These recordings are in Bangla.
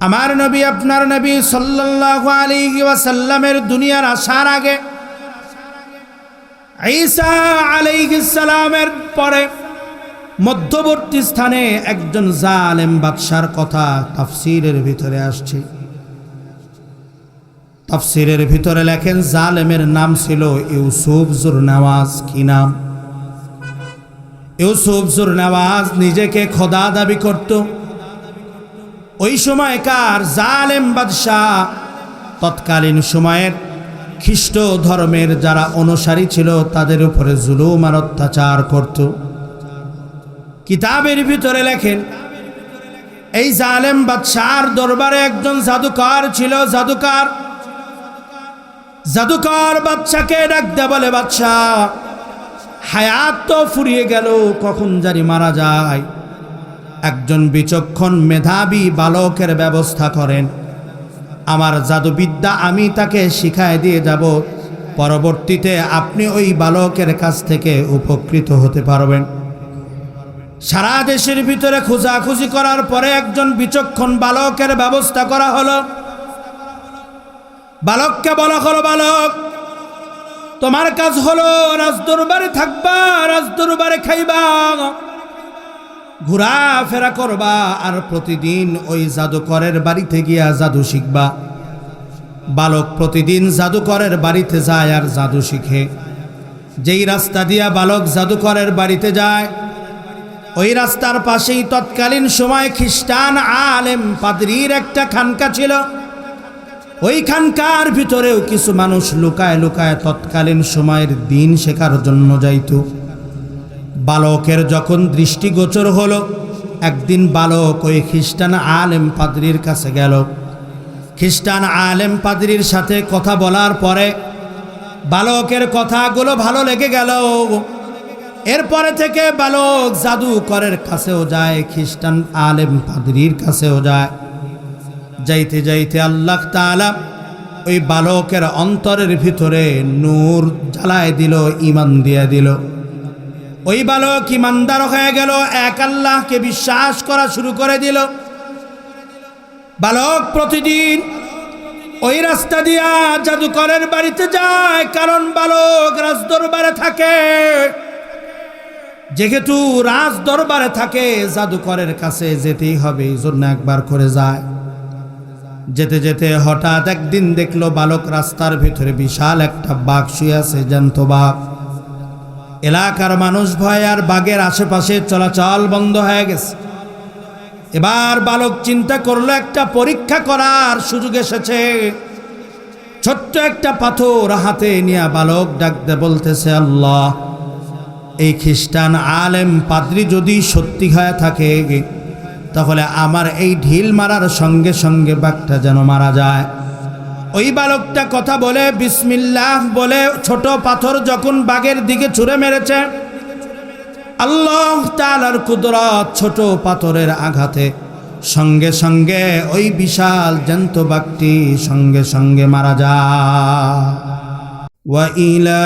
আমার নবী আপনার নবী সাল্লাল্লাহু আলাইহি ওয়াসাল্লামের দুনিয়ার আসার আগে ঈসা আলাইহিস সালামের পরে মধ্যবর্তী স্থানে একজন জালেম বাদশার কথা তাফসীরের ভিতরে আসছে। তাফসীরের ভিতরে লেখেন জালেমের নাম ছিল ইউসুফ জুরনাওয়াজ। কি নাম? ইউসুফ জুরনাওয়াজ নিজেকে খোদা দাবি করত। ওই সময়কার জালেম বাদশাহ তৎকালীন সময়ের খ্রিস্ট ধর্মের যারা অনুসারী ছিল তাদের উপরে জুলুম আর অত্যাচার করত। কিতাবের ভিতরে লেখেন এই জালেম বাদশার দরবারে একজন জাদুকর ছিল। জাদুকর বাদশাকে ডাক দেয়া বলে, বাদশাহ হায়াত তো ফুরিয়ে গেল, কখন জানি মারা যায়। একজন বিচক্ষণ মেধাবী বালকের ব্যবস্থা করেন। আমার জাদুবিদ্যা আমি তাকে শিখায় দিয়ে যাব, পরবর্তীতে আপনি ওই বালকের কাছ থেকে উপকৃত হতে পারবেন। সারা দেশের ভিতরে খোঁজাখুঁজি করার পরে একজন বিচক্ষণ বালকের ব্যবস্থা করা হলো। বালককে বলা হলো, বালক তোমার কাজ হলো রাজদরবারে থাকবা, রাজদরবারে খাইবা, ঘোরাফেরা করবা, আর প্রতিদিন ওই জাদুকরের বাড়িতে গিয়া জাদু শিখবা। বালক প্রতিদিন জাদুকরের বাড়িতে যায় আর জাদু শিখে। যেই রাস্তা দিয়া বালক জাদুকরের বাড়িতে যায়, ওই রাস্তার পাশেই তৎকালীন সময় খ্রিস্টান আলেম পাদ্রীর একটা খানকা ছিল। ওই খানকার ভিতরেও কিছু মানুষ লুকায় লুকায় তৎকালীন সময়ের দিন শেখার জন্য যাইত। বালকের যখন দৃষ্টিগোচর হলো, একদিন বালক ওই খ্রিস্টান আলেম পাদ্রীর কাছে গেল। খ্রিস্টান আলেম পাদ্রীর সাথে কথা বলার পরে বালকের কথাগুলো ভালো লেগে গেল। এরপরে থেকে বালক জাদুকরের কাছেও যায়, খ্রিস্টান আলেম পাদ্রীর কাছেও যায়। যাইতে যাইতে আল্লাহ তাআলা ওই বালকের অন্তরের ভিতরে নূর জ্বালায় দিল, ঈমান দিয়ে দিল। ওই বালক ঈমানদার হয়ে গেল, এক আল্লাহকে বিশ্বাস করা শুরু করে দিল। বালক প্রতিদিন ওই রাস্তা দিয়া জাদুকরের বাড়িতে যায়, কারণ বালক রাজদরবারে থাকে। যেহেতু রাজদরবারে থাকে, জাদুকরের কাছে যেতেই হবে, এই জন্য একবার করে যায়। যেতে যেতে হঠাৎ একদিন দেখলো বালক রাস্তার ভিতরে বিশাল একটা বাঘ শুয়ে আছে, জ্যান্ত বাঘ। এলাকার মানুষ ভয় আর বাঘের আশেপাশে চলাচল বন্ধ হয়ে গেছে। এবার বালক চিন্তা করলো একটা পরীক্ষা করার সুযোগ এসেছে। ছোট্ট একটা পাথর হাতে নিয়ে বালক ডাকতে বলতেছে, আল্লাহ, এই খ্রিস্টান আলেম পাদ্রী যদি সত্যি হয়ে থাকে, তাহলে আমার এই ঢিল মারার সঙ্গে সঙ্গে বাঘটা যেন মারা যায়। ওই বালকটা কথা বলে বিসমিল্লাহ বলে ছোট পাথর যখন বাঘের দিকে ছুঁড়ে মেরেছে, আল্লাহ তাআলার কুদরত, ছোট পাথরের আঘাতে সঙ্গে সঙ্গে ওই বিশাল জ্যান্ত বাঘটি সঙ্গে সঙ্গে মারা যায়। ওয়া ইলা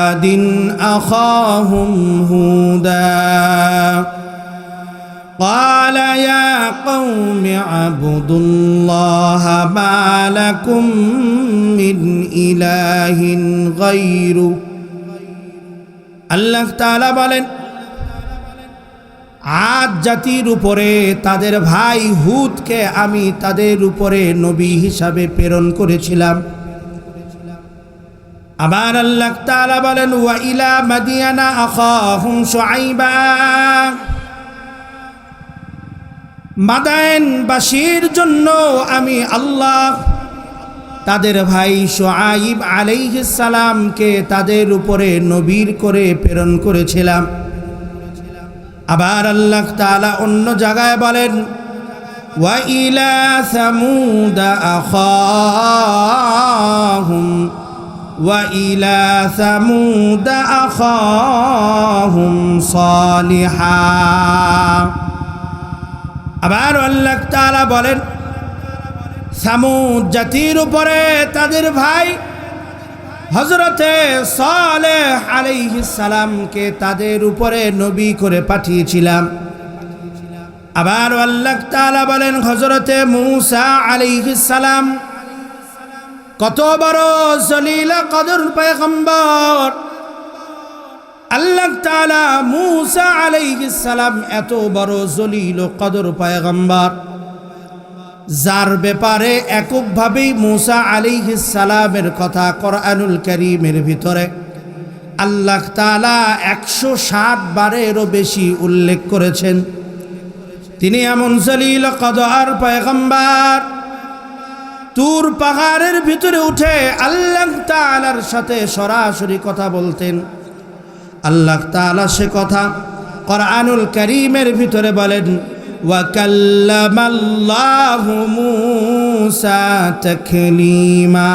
আদিন আখাহুম হুদা قال يا قوم اعبدوا الله ما لكم من إله غيره। আল্লাহ তাআলা বলেন, আদ জাতির উপরে তাদের ভাই হুদকে আমি তাদের উপরে নবী হিসাবে প্রেরণ করেছিলাম। আবার আল্লাহ তাআলা বলেন, ওয়া ইলা মাদিয়ানা আখাহুম শুআইবা। মাদায়েনবাসীর জন্য আমি আল্লাহ তাদের ভাই শুআইব আলাইহিস সালামকে তাদের উপরে নবীর করে প্রেরণ করেছিলাম। আবার আল্লাহ তাআলা অন্য জায়গায় বলেন, ওয়া ইলা সামুদ আখাহুম ওয়া ইলা সামুদ আখাহুম সালিহা। আবার আল্লাহ তাআলা বলেন, সামুদ জাতির উপরে তাদের ভাই হযরতে সালেহ আলাইহিস সালামকে তাদের উপরে নবী করে পাঠিয়েছিলাম। আবার আল্লাহ তাআলা বলেন হযরতে মূসা আলাইহিস সালাম কত বড় জলিল কদর পয়গম্বর। আল্লাহ তাআলা মূসা আলাইহিস সালাম এত বড় জলিল কদর পয়গম্বর, যার ব্যাপারে এককভাবেই মূসা আলাইহিস সালামের কথা কোরআনুল কারীমের ভিতরে আল্লাহ তাআলা 160 বারেরও বেশি উল্লেখ করেছেন। তিনি এমন জলিল কদর পয়গম্বর, তুর পাহাড়ের ভিতরে উঠে আল্লাহ তাআলার সাথে সরাসরি কথা বলতেন। আল্লাহ তাআলা সে কথা কোরআনুল কারীমের ভিতরে বলেন, ওয়া কাল্লামাল্লাহু মূসা তাকলীমা।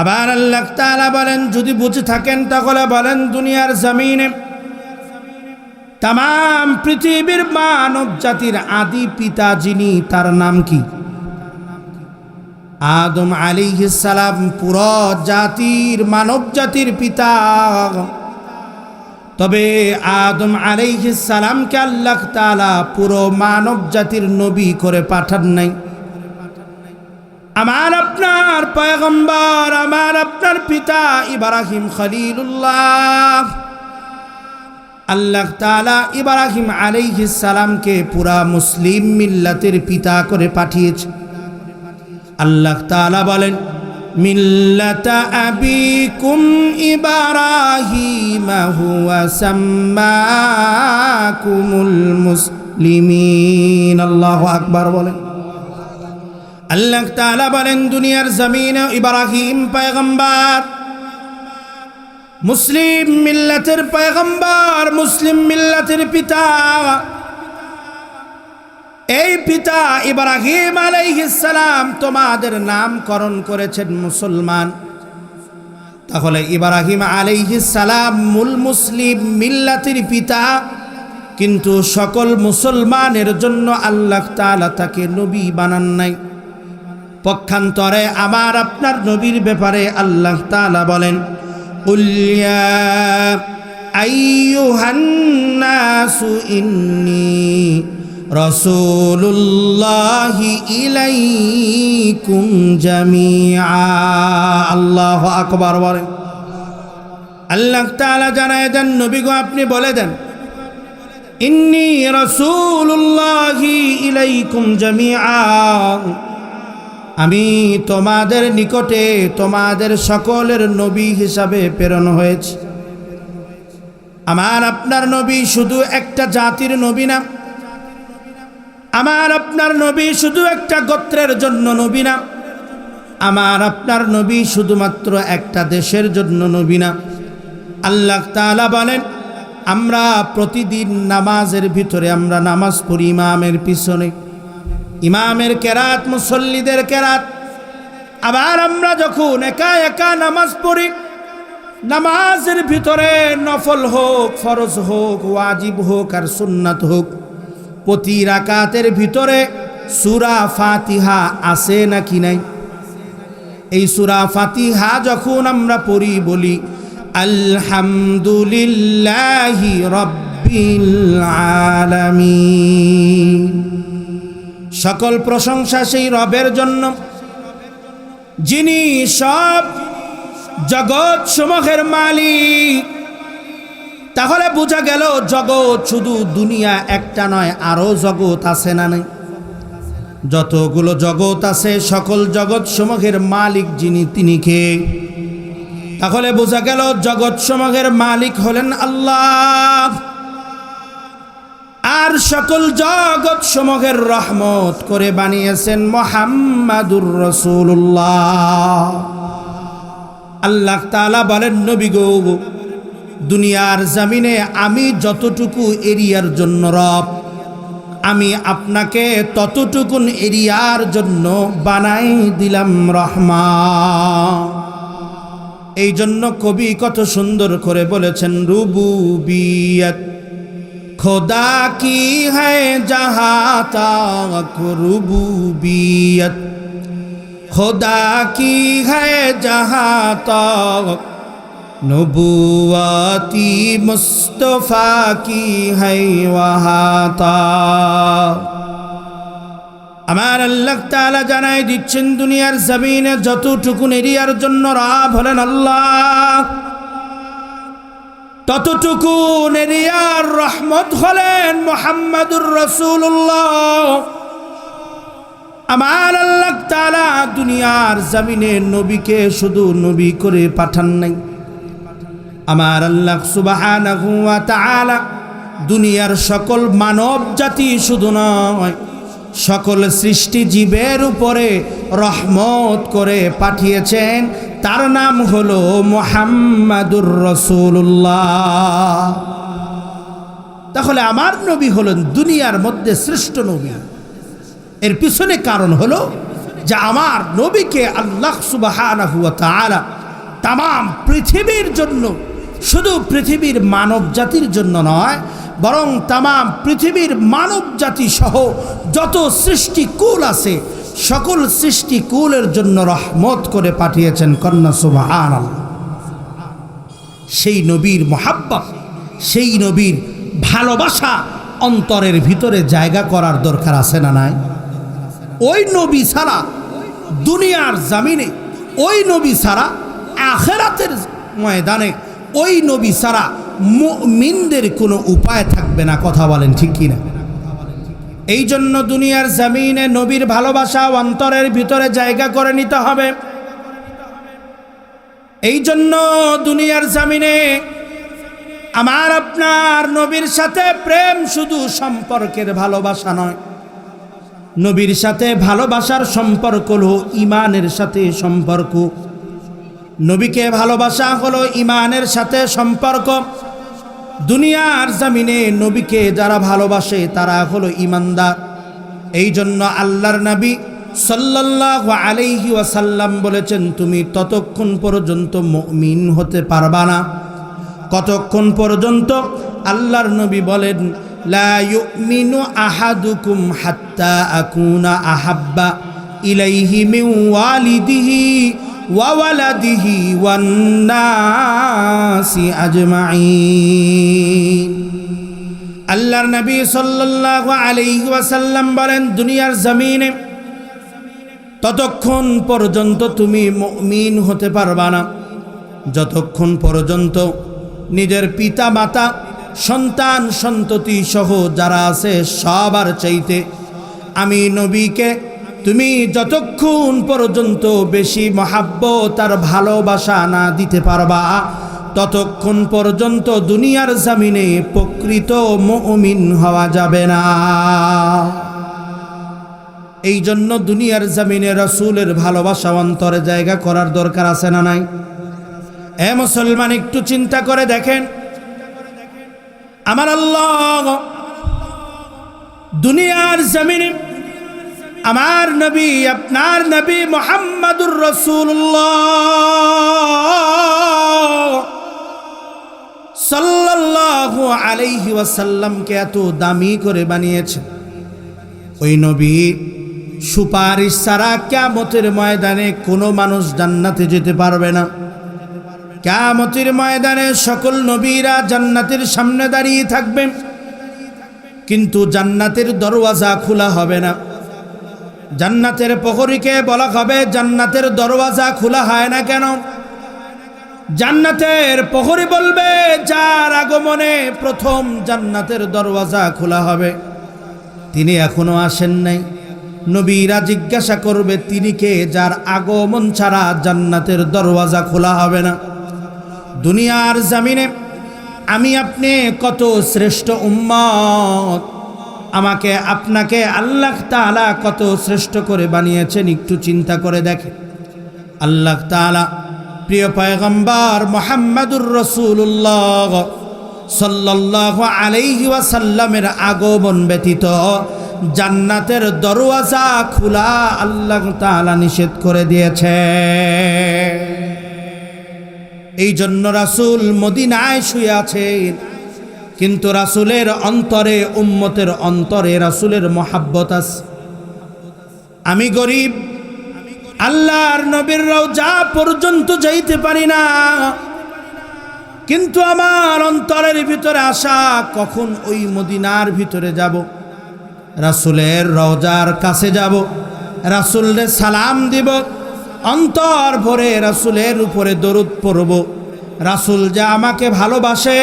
আবার আল্লাহ তাআলা বলেন, যদি বুঝে থাকেন তাহলে বলেন দুনিয়ার জমিনে তাম পৃথিবীর মানব জাতির আদি পিতা যিনি, তার নাম কি? আদম আলাইহিস সালাম পুরো জাতির মানব জাতির পিতা। তবে আদম আলাইহিস সালামকে আল্লাহ তাআলা পুরো মানব জাতির নবী করে পাঠান নাই। আমার আপনার পয়গম্বর, আমার আপনার পিতা ইব্রাহিম খলিলুল্লাহ, আল্লাহ তাআলা ইব্রাহিম আলাইহিস সালামকে পুরা মুসলিম মিল্লাতের পিতা করে পাঠিয়েছে। আল্লাহ তাআলা বলেন, মিল্লাতা আবিকুম ইব্রাহিম হুয়া সাম্মাকুমুল মুসলিমিন। আল্লাহু আকবার বলেন। আল্লাহ তাআলা বলেন দুনিয়ার জমিনে ইব্রাহিম পয়গম্বর, মুসলিম মিল্লাতের পয়গম্বর, মুসলিম মিল্লাতের পিতা। এই পিতা ইব্রাহিম আলাইহিস সালাম তোমাদের নামকরণ করেছেন মুসলমান। তাহলে ইব্রাহিম আলাইহিস সালাম মূল মুসলিম মিল্লাতের পিতা, কিন্তু সকল মুসলমানের জন্য আল্লাহ তাআলা তাকে নবী বানান নাই। পক্ষান্তরে আমার আপনার নবীর ব্যাপারে আল্লাহ তাআলা বলেন, কুল ইয়া আইয়ুহান নাসু ইন্নী রাসূলুল্লাহি ইলাইকুম জামিআ। আল্লাহু আকবার বলেন। আল্লাহ তাআলা জানায় দেন, নবী গো আপনি বলে দেন, ইন্নী রাসূলুল্লাহি ইলাইকুম জামিআ, আমি তোমাদের নিকটে তোমাদের সকলের নবী হিসাবে প্রেরণ হয়েছি। আমার আপনার নবী শুধু একটা জাতির নবী না, আমার আপনার নবী শুধু একটা গোত্রের জন্য নবী না, আমার আপনার নবী শুধুমাত্র একটা দেশের জন্য নবী না। আল্লাহ তাআলা বলেন, আমরা প্রতিদিন নামাজের ভিতরে আমরা নামাজ পড়ি ইমামের পিছনে, ইমামের কেরাত, মুসল্লিদের কেরাত। আবার আমরা যখন একা একা নামাজ পড়ি, নামাজের ভিতরে নফল হোক, ফরজ হোক, ওয়াজিব হোক আর সুন্নাত হোক, প্রতি রাকাতের ভিতরে সূরা ফাতিহা আছে নাকি নাই? এই সূরা ফাতিহা যখন আমরা পড়ি, বলি আলহামদুলিল্লাহি রাব্বিল আলামিন। সকল প্রশংসা সেই রবের জন্য যিনি সব জগৎ সমূহের মালিক। তাহলে বোঝা গেল জগৎ শুধু দুনিয়া একটা নয়, আরো জগৎ আছে না নাই? যতগুলো জগৎ আছে সকল জগৎ সমূহের মালিক যিনি, তিনি কে? তাহলে বোঝা গেল জগৎ সমূহের মালিক হলেন আল্লাহ। আর সকল জগৎ সমূহের রহমত করে বানিয়েছেন মুহাম্মাদুর রাসূলুল্লাহ। আল্লাহ তাআলা বলেন, নবী গো দুনিয়ার জমিনে আমি যতটুকু এরিয়ার জন্য রব, আমি আপনাকে ততটুকুন এরিয়ার জন্য বানাই দিলাম রহমান। এই জন্য কবি কত সুন্দর করে বলেছেন, রুবুবিয়ত খোদা কি হ্যায় জাহাঁ তাক, রুবুবিয়ত খোদা কি হ্যায় জাহাঁ তাক, নবুয়াতি মুস্তফা কি হাই ওয়াহাতা। আমার আল্লাহ তাআলা জানাই দিচ্ছেন দুনিয়ার জমিনে যতটুকু এরিয়ার জন্য রাব হলেন আল্লাহ, ততটুকু এরিয়ার রহমত হলেন মুহাম্মাদুর রাসূলুল্লাহ। আমার আল্লাহ তাআলা দুনিয়ার জমিনে নবীকে শুধু নবী করে পাঠান নাই, আমার আল্লাহ সুবহানাহু ওয়া তাআলা দুনিয়ার সকল মানব জাতি শুধু নয়, সকল সৃষ্টি জীবের উপরে রহমত করে পাঠিয়েছেন। তার নাম হলো মুহাম্মাদুর রাসূলুল্লাহ। তাহলে আমার নবী হলেন দুনিয়ার মধ্যে শ্রেষ্ঠ নবী। এর পিছনে কারণ হলো যে আমার নবীকে আল্লাহ সুবহানাহু ওয়া তাআলা তামাম পৃথিবীর জন্য, শুধু পৃথিবীর মানব জাতির জন্য নয়, বরং তামাম পৃথিবীর মানব জাতি সহ যত সৃষ্টিকুল আছে সকল সৃষ্টিকুলের জন্য রহমত করে পাঠিয়েছেন। কন্যা সুবহানাল্লাহ। সেই নবীর মহাব্বত, সেই নবীর ভালোবাসা অন্তরের ভিতরে জায়গা করার দরকার আছে না নাই? ওই নবী ছাড়া দুনিয়ার জমিনে, ওই নবী ছাড়া আখিরাতের ময়দানে, ওই নবী ছাড়া মুমিনদের কোনো উপায় থাকবে না। কথা বলেন ঠিক কিনা? এই জন্য দুনিয়ার জমিনে নবীর ভালোবাসা অন্তরের ভিতরে জায়গা করে নিতে হবে। এই জন্য দুনিয়ার জমিনে আমার আপনার নবীর সাথে প্রেম শুধু সম্পর্কের ভালোবাসা নয়, নবীর সাথে ভালোবাসার সম্পর্ক হলো ঈমানের সাথে সম্পর্ক। নবীকে ভালোবাসা হলো ঈমানের সাথে সম্পর্ক। দুনিয়ার জমিনে নবীকে যারা ভালোবাসে তারা হলো ঈমানদার। এই জন্য আল্লাহর নবী সাল্লাল্লাহু আলাইহি ওয়াসাল্লাম বলেছেন, তুমি ততক্ষণ পর্যন্ত মুমিন হতে পারবা না কতক্ষণ পর্যন্ত, আল্লাহর নবী বলেন, লা ইউমিনু আহাদুকুম হাত্তা আকুনা আহাব্বা ইলাইহি মিন ওয়ালিদিহি ওয়া ওয়ালাদিহি ওয়ান নাসি আজমাইন। আল্লাহর নবী সাল্লাল্লাহু আলাইহি ওয়াসাল্লাম বলেন, দুনিয়ার জমিনে ততক্ষণ পর্যন্ত তুমি মুমিন হতে পারবা না যতক্ষণ পর্যন্ত নিজের পিতা মাতা, সন্তান সন্ততি সহ যারা আছে সবার চাইতে আমি নবীকে তুমি যতক্ষণ পর্যন্ত বেশি মহাব্বত আর ভালোবাসা না দিতে পারবা ততক্ষণ পর্যন্ত দুনিয়ার জমিনে প্রকৃত মুমিন হওয়া যাবে না। এই জন্য দুনিয়ার জমিনে রাসূলের ভালোবাসা অন্তরে জায়গা করার দরকার আছে না নাই? এ মুসলমান, একটু চিন্তা করে দেখেন, আমার আল্লাহ দুনিয়ার জমিনে আমার নবী, আপনার নবী মুহাম্মাদুর রাসূলুল্লাহ সাল্লাল্লাহু আলাইহি ওয়াসাল্লামকে এত দামি করে বানিয়েছেন। ওই নবী সুপারিশ ছাড়া কিয়ামতের ময়দানে কোনো মানুষ জান্নাতে যেতে পারবে না। কিয়ামতের ময়দানে সকল নবীরা জান্নাতের সামনে দাঁড়িয়ে থাকবেন, কিন্তু জান্নাতের দরওয়াজা খোলা হবে না। জান্নাতের প্রহরীকে বলা হবে, জান্নাতের দরওয়াজা খোলা হয় না কেন? জান্নাতের প্রহরী বলবে, যার আগমনে প্রথম জান্নাতের দরওয়াজা খোলা হবে তিনি এখনো আসেন নাই। নবীরা জিজ্ঞাসা করবে, তিনি কে যার আগমন ছাড়া জান্নাতের দরওয়াজা খোলা হবে না? দুনিয়ার জমিনে আমি আপনি কত শ্রেষ্ঠ উম্মত, আমাকে আপনাকে আল্লাহ তাআলা কত শ্রেষ্ঠ করে বানিয়েছেন, একটু চিন্তা করে দেখেন। আল্লাহ তাআলা প্রিয় পয়গম্বর মুহাম্মাদুর রাসূলুল্লাহ সাল্লাল্লাহু আলাইহি ওয়াসাল্লামের আগমন ব্যতীত জান্নাতের দরওয়াজা খোলা আল্লাহ তাআলা নিষেধ করে দিয়েছে। এই জন্য রাসূল মদিনায় শুয়ে আছেন, কিন্তু রাসূলের অন্তরে, উম্মতের অন্তরে রাসূলের মহাব্বত আছে। আমি গরিব, আল্লাহর নবীর রওজা পর্যন্ত যাইতে পারি না, কিন্তু আমার অন্তরের ভিতরে আশা, কখন ওই মদিনার ভিতরে যাব, রাসূলের রওজার কাছে যাব, রাসূলের সালাম দিব, অন্তর ভরে রাসূলের উপরে দরুদ পড়ব। রাসূল যা আমাকে ভালোবাসে,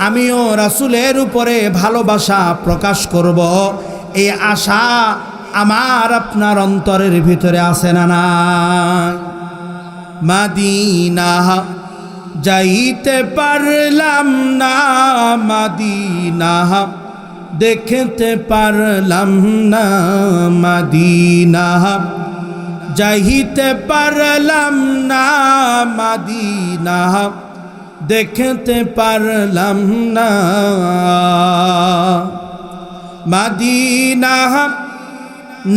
আমিও রাসূলের উপরে ভালোবাসা প্রকাশ করব। এই আশা আমার আপনার অন্তরের ভিতরে আছে না নাই? মদিনা যাইতে পারলাম না, মদিনা দেখতে পারলাম না, মদিনা যাইতে পারলাম না, মদিনা দেখতে পারলাম না। মদিনা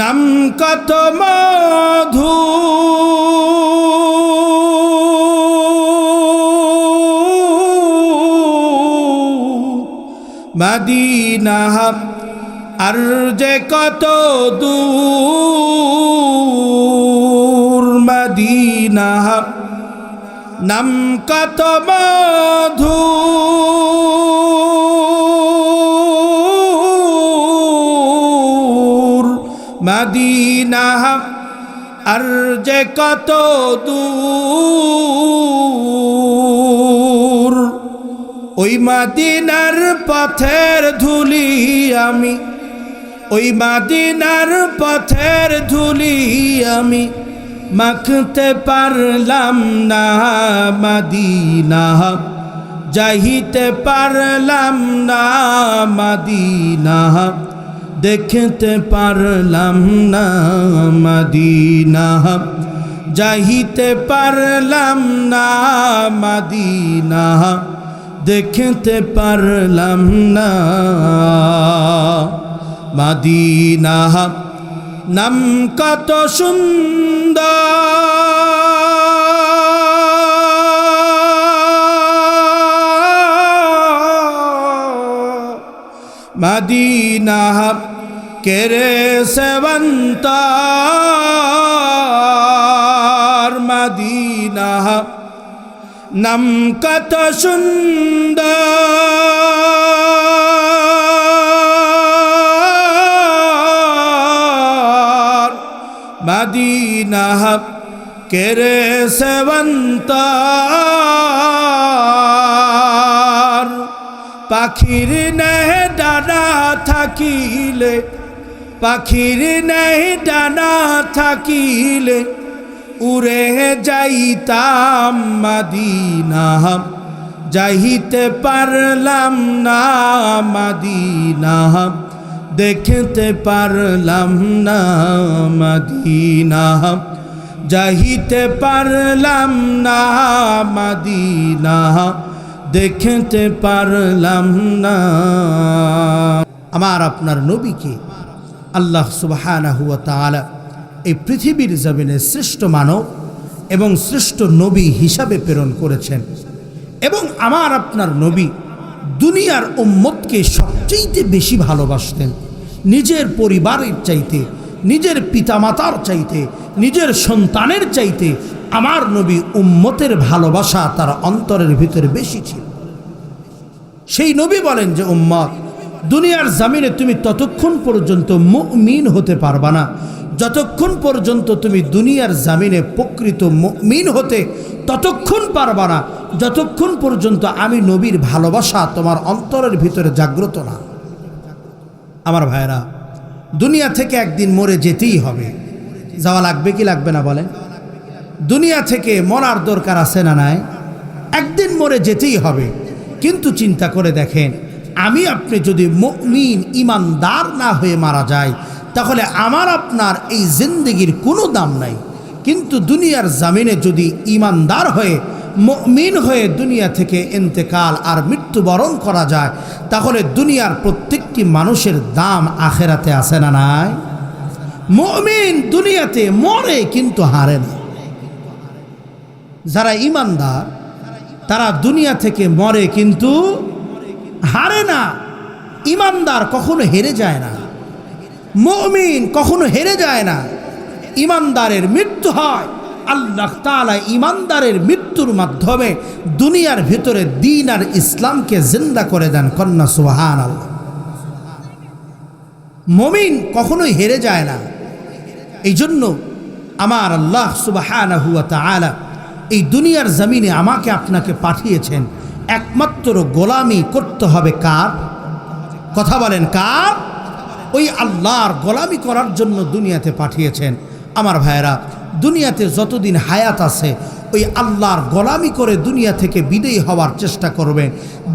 নাম কত মধু, মদিনা আর যে কত দূর, মদিনা নাম কত মধু, মদিনা আর যে কত দূর। ওই মদিনার পথের ধুলি আমি, ওই মদিনার পথের ধুলি আমি মাখতে পারলাম না, মদিনা যাইতে পারলাম না, মদিনা দেখতে পারলাম না, মদিনা যাইতে পারলাম না, মদিনা দেখতে পারলাম না। মদিনা নাম কত সুন্দর, মদিনা কেরে সেবন্তার, মদিনা নাম কত সুন্দর, মদিনা কেরে সেবন্তার। পাখির নেহে ডানা থাকিলে, পাখির নেহে ডানা থাকিলে উড়ে যাইতাম, মদিনা যাইতে পারলাম না, মদিনা দেখতে পারলাম না, মদিনা যাইতে পারলাম না, মদিনা দেখতে পারলাম না। আমার আপনার নবীকে আল্লাহ সুবহানাহু ওয়া তাআলা এই পৃথিবীর জমিনে শ্রেষ্ঠ মানব এবং শ্রেষ্ঠ নবী হিসাবে প্রেরণ করেছেন। এবং আমার আপনার নবী দুনিয়ার উম্মতকে সবচেয়ে বেশি ভালোবাসতেন, নিজের পরিবারের চাইতে, নিজের পিতামাতার চাইতে, নিজের সন্তানের চাইতে আমার নবী উম্মতের ভালোবাসা তার অন্তরের ভিতরে বেশি ছিল। সেই নবী বলেন যে উম্মত, দুনিয়ার জমিনে তুমি ততক্ষণ পর্যন্ত মুমিন হতে পারবা না যতক্ষণ পর্যন্ত তুমি দুনিয়ার জমিনে প্রকৃত মুমিন হতে ততক্ষণ পারবা না যতক্ষণ পর্যন্ত আমি নবীর ভালোবাসা তোমার অন্তরের ভিতরে জাগ্রত না। আমার ভাইরা, দুনিয়া থেকে একদিন মরে যেতেই হবে। যাওয়া লাগবে কি লাগবে না বলেন? দুনিয়া থেকে মরার দরকার আছে না নাই? একদিন মরে যেতেই হবে। কিন্তু চিন্তা করে দেখেন, আমি আপনি যদি মুমিন ইমানদার না হয়ে মারা যায় তাহলে আমার আপনার এই জিন্দেগির কোনো দাম নাই। কিন্তু দুনিয়ার জামিনে যদি ইমানদার হয়ে মুমিন হয়ে দুনিয়া থেকে ইন্তেকাল আর মৃত্যুবরণ করা যায় তাহলে দুনিয়ার প্রত্যেকটি মানুষের দাম আখেরাতে আছে না নাই? মুমিন দুনিয়াতে মরে কিন্তু হারে না। যারা ইমানদার তারা দুনিয়া থেকে মরে কিন্তু হারে না। ইমানদার কখনো হেরে যায় না, মুমিন কখনো হেরে যায় না। ইমানদারের মৃত্যু হয় আল্লাহ তাআলা ইমানদারের মৃত্যুর মাধ্যমে দুনিয়ার ভিতরে দ্বীন আর ইসলামকে জিন্দা করে দেন। কন্যা সুবহানাল্লাহ। মুমিন কখনোই হেরে যায় না। এই জন্য আমার আল্লাহ সুবহানাহু ওয়া তাআলা এই দুনিয়ার জমিনে আমাকে আপনাকে পাঠিয়েছেন একমাত্র গোলামি করতে হবে কার? কথা বলেন কার? ওই আল্লাহর গোলামি করার জন্য দুনিয়াতে পাঠিয়েছেন। আমার ভাইয়েরা, দুনিয়াতে যতদিন হায়াত আছে ওই আল্লাহর গোলামি করে দুনিয়া থেকে বিদায়ী হওয়ার চেষ্টা করবেন,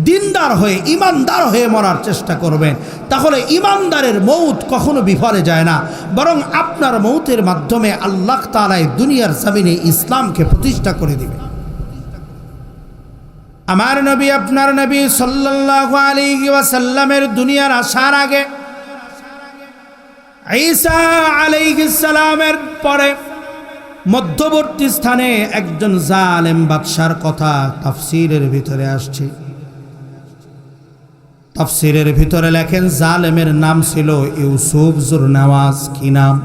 দিনদার হয়ে ইমানদার হয়ে মরার চেষ্টা করবেন। তাহলে ইমানদারের মৌত কখনো বিফলে যায় না, বরং আপনার মৌতের মাধ্যমে আল্লাহ তাআলা দুনিয়ার জমিনে ইসলামকে প্রতিষ্ঠা করে দিবেন। আমার নবী, আপনার নবী সাল্লাল্লাহু আলাইহি ওয়াসাল্লামের দুনিয়ার আসার আগে ঈসা আলাইহিস সালামের পরে মধ্যবর্তী স্থানে একজন জালেম বাদশার কথা তাফসীরের ভিতরে আসছে। তাফসীরের ভিতরে লেখেন জালেমের নাম ছিল ইউসুফ জুরনাওয়াজ। কি নাম?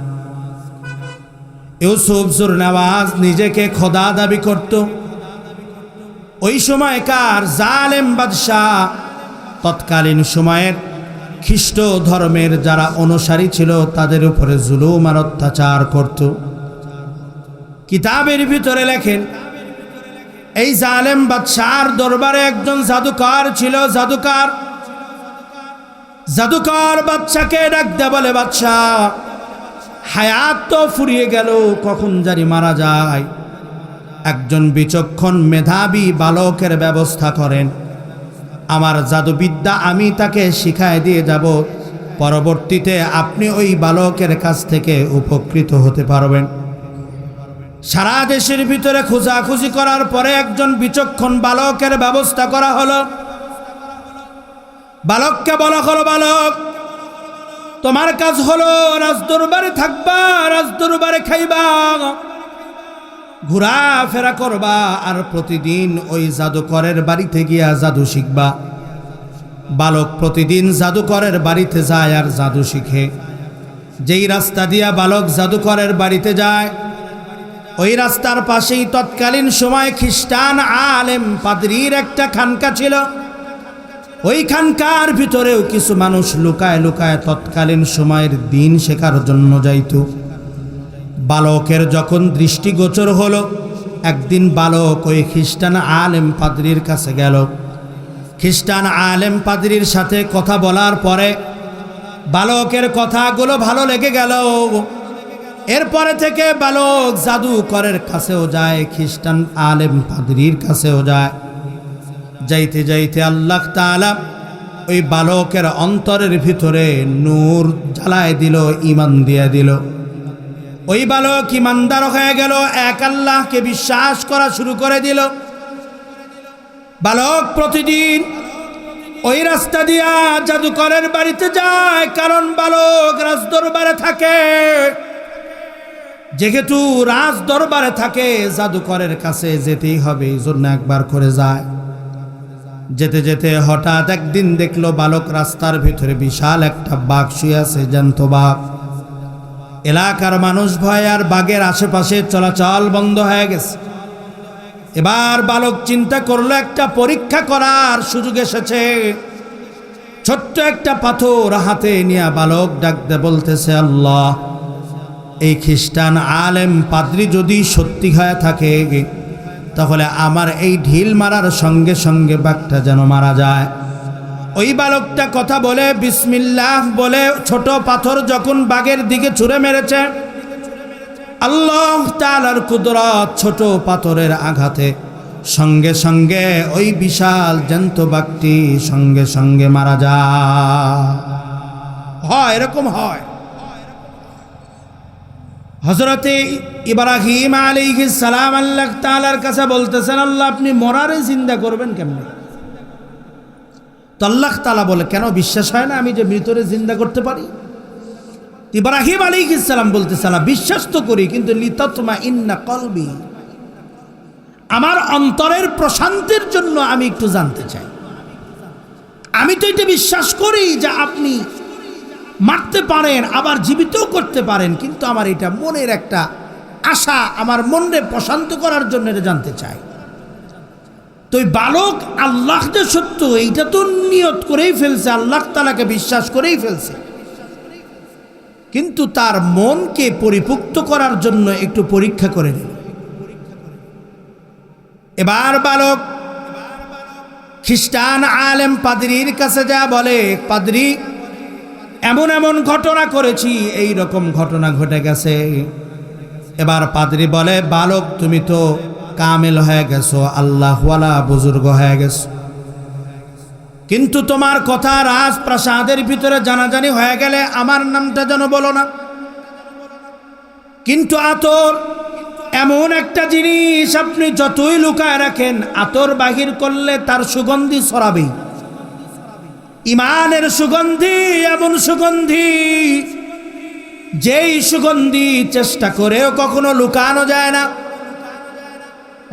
ইউসুফ জুরনাওয়াজ নিজেকে খোদা দাবি করত। ওই সময়কার জালেম বাদশাহ তৎকালীন সময়ের খ্রিস্ট ধর্মের যারা অনুসারী ছিল তাদের উপরে জুলুম আর অত্যাচার করত। কিতাবের ভিতরে লেখেন এই জালেম বাদশার দরবারে একজন জাদুকর ছিল। জাদুকর বাদশাকে ডাক দেয়া বলে, বাদশাহ হায়াত তো ফুরিয়ে গেল, কখন জানি মারা যায়। একজন বিচক্ষণ মেধাবী বালকের ব্যবস্থা করেন। আমার জাদুবিদ্যা আমি তাকে শিখায় দিয়ে যাব, পরবর্তীতে আপনি ওই বালকের কাছ থেকে উপকৃত হতে পারবেন। সারা দেশের ভিতরে খোঁজাখুঁজি করার পরে একজন বিচক্ষণ বালকের ব্যবস্থা করা হলো। বালককে বলা হলো, বালক তোমার কাজ হলো রাজদরবারে থাকবা, রাজদরবারে খাইবা, ঘোরাফেরা করবা, আর প্রতিদিন ওই জাদুকরের বাড়িতে গিয়া জাদু শিখবা। বালক প্রতিদিন জাদুকরের বাড়িতে যায় আর জাদু শিখে। যেই রাস্তা দিয়া বালক জাদুকরের বাড়িতে যায় ওই রাস্তার পাশেই তৎকালীন সময় খ্রিস্টান আলেম পাদ্রীর একটা খানকা ছিল। ওই খানকার ভিতরেও কিছু মানুষ লুকায় লুকায় তৎকালীন সময়ের দিন শেখার জন্য যাইত। বালকের যখন দৃষ্টিগোচর হলো, একদিন বালক ওই খ্রিস্টান আলেম পাদ্রীর কাছে গেল। খ্রিস্টান আলেম পাদ্রীর সাথে কথা বলার পরে বালকের কথাগুলো ভালো লেগে গেল। এরপরে থেকে বালক জাদুকরের কাছেও যায়, খ্রিস্টান আলেম পাদ্রীর কাছেও যায়। যাইতে যাইতে আল্লাহ তাআলা ওই বালকের অন্তরের ভিতরে নূর জ্বালায় দিল, ঈমান দিয়ে দিল। ওই বালক ঈমানদার হয়ে গেল, এক আল্লাহকে বিশ্বাস করা শুরু করে দিল। বালক প্রতিদিন ওই রাস্তা দিয়া জাদুকরের বাড়িতে যায়, কারণ বালক রাজদরবারে থাকে। যেহেতু রাজদরবারে থাকে জাদুকরের কাছে যেতেই হবে, এই জন্য একবার করে যায়। যেতে যেতে হঠাৎ একদিন দেখলো বালক রাস্তার ভিতরে বিশাল একটা বাঘ শুয়ে আছে, জ্যান্ত বাঘ। এলাকার মানুষ ভয় আর বাঘের আশেপাশে চলাচল বন্ধ হয়ে গেছে। এবার বালক চিন্তা করলো একটা পরীক্ষা করার সুযোগ এসেছে। ছোট্ট একটা পাথর হাতে নিয়ে বালক ডাকতে বলতেছে, আল্লাহ এই খ্রিস্টান আলেম পাদ্রী যদি সত্যি হয়ে থাকে তাহলে আমার এই ঢিল মারার সঙ্গে সঙ্গে বাঘটা যেন মারা যায়। ওই বালকটা কথা বলে বিসমিল্লাহ বলে ছোট পাথর যখন বাঘের দিকে ছুঁড়ে মেরেছে, আল্লাহ তাআলার কুদরত, ছোট পাথরের আঘাতে সঙ্গে সঙ্গে ওই বিশাল জ্যান্ত বাঘটি সঙ্গে সঙ্গে মারা যায়। হয় এরকম হয়। হযরতে ইব্রাহিম আলাইহিস সালাম আল্লাহ তাআলার কাছে বলতেছেন, আল্লাহ আপনি মরারে জিন্দা করবেন কেমনে? তো আল্লাহ তাআলা বলে, কেন বিশ্বাস হয় না আমি যে মৃতরে জিন্দা করতে পারি? ইব্রাহিম আলাইহিস সালাম বলতেছেন, বিশ্বাস তো করি, কিন্তু লিতাতমাইন্না কলবি, আমার অন্তরের প্রশান্তির জন্য আমি একটু জানতে চাই। আমি তো এটা বিশ্বাস করি যে আপনি মারতে পারেন আবার জীবিতও করতে পারেন, কিন্তু আমার এটা মনের একটা আশা, আমার মনরে প্রশান্ত করার জন্য এটা জানতে চাই। তো ওই বালক আল্লাহ যে সত্য এইটা তো নিয়ত করেই ফেলছে, আল্লাহ তাআলাকে বিশ্বাস করেই ফেলছে, কিন্তু তার মনকে পরিপুক্ত করার জন্য একটু পরীক্ষা করে নিল। এবার বালক খ্রিস্টান আলেম পাদ্রীর কাছে যা বলে, পাদ্রী এমন এমন ঘটনা করেছি, এই রকম ঘটনা ঘটে গেছে। এবার পাদ্রী বলে, বালক তুমি তো কামেল হয়ে গেছো, আল্লাহওয়ালা বুজুর্গ হয়ে গেছো, কিন্তু তোমার কথা রাজপ্রাসাদের ভিতরে জানাজানি হয়ে গেলে আমার নামটা যেন বলো না। কিন্তু আতর এমন একটা জিনিস, আপনি যতই লুকায় রাখেন, আতর বাহির করলে তার সুগন্ধি ছড়াবেই। ইমানের সুগন্ধি এমন সুগন্ধি, যেই সুগন্ধি চেষ্টা করেও কখনো লুকানো যায় না।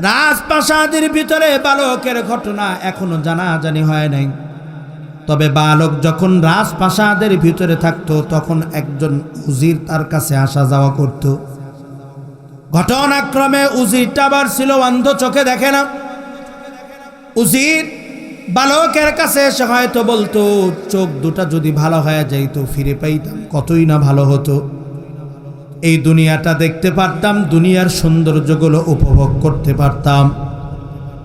রাজপ্রাসাদের ভিতরে বালকের ঘটনা এখনো জানাজানি হয় নাই, তবে বালক যখন রাজপ্রাসাদের ভিতরে থাকতো তখন একজন উজির তার কাছে আসা যাওয়া করত। ঘটনাক্রমে উজিরটা আবার ছিল অন্ধ, চোখে দেখে না। উজির বালকের কাছে এসে হয়তো বলতো, চোখ দুটা যদি ভালো হয়ে যাইতো ফিরে পাইতাম, কতই না ভালো হতো, এই দুনিয়াটা দেখতে পারতাম, দুনিয়ার সৌন্দর্যগুলো উপভোগ করতে পারতাম।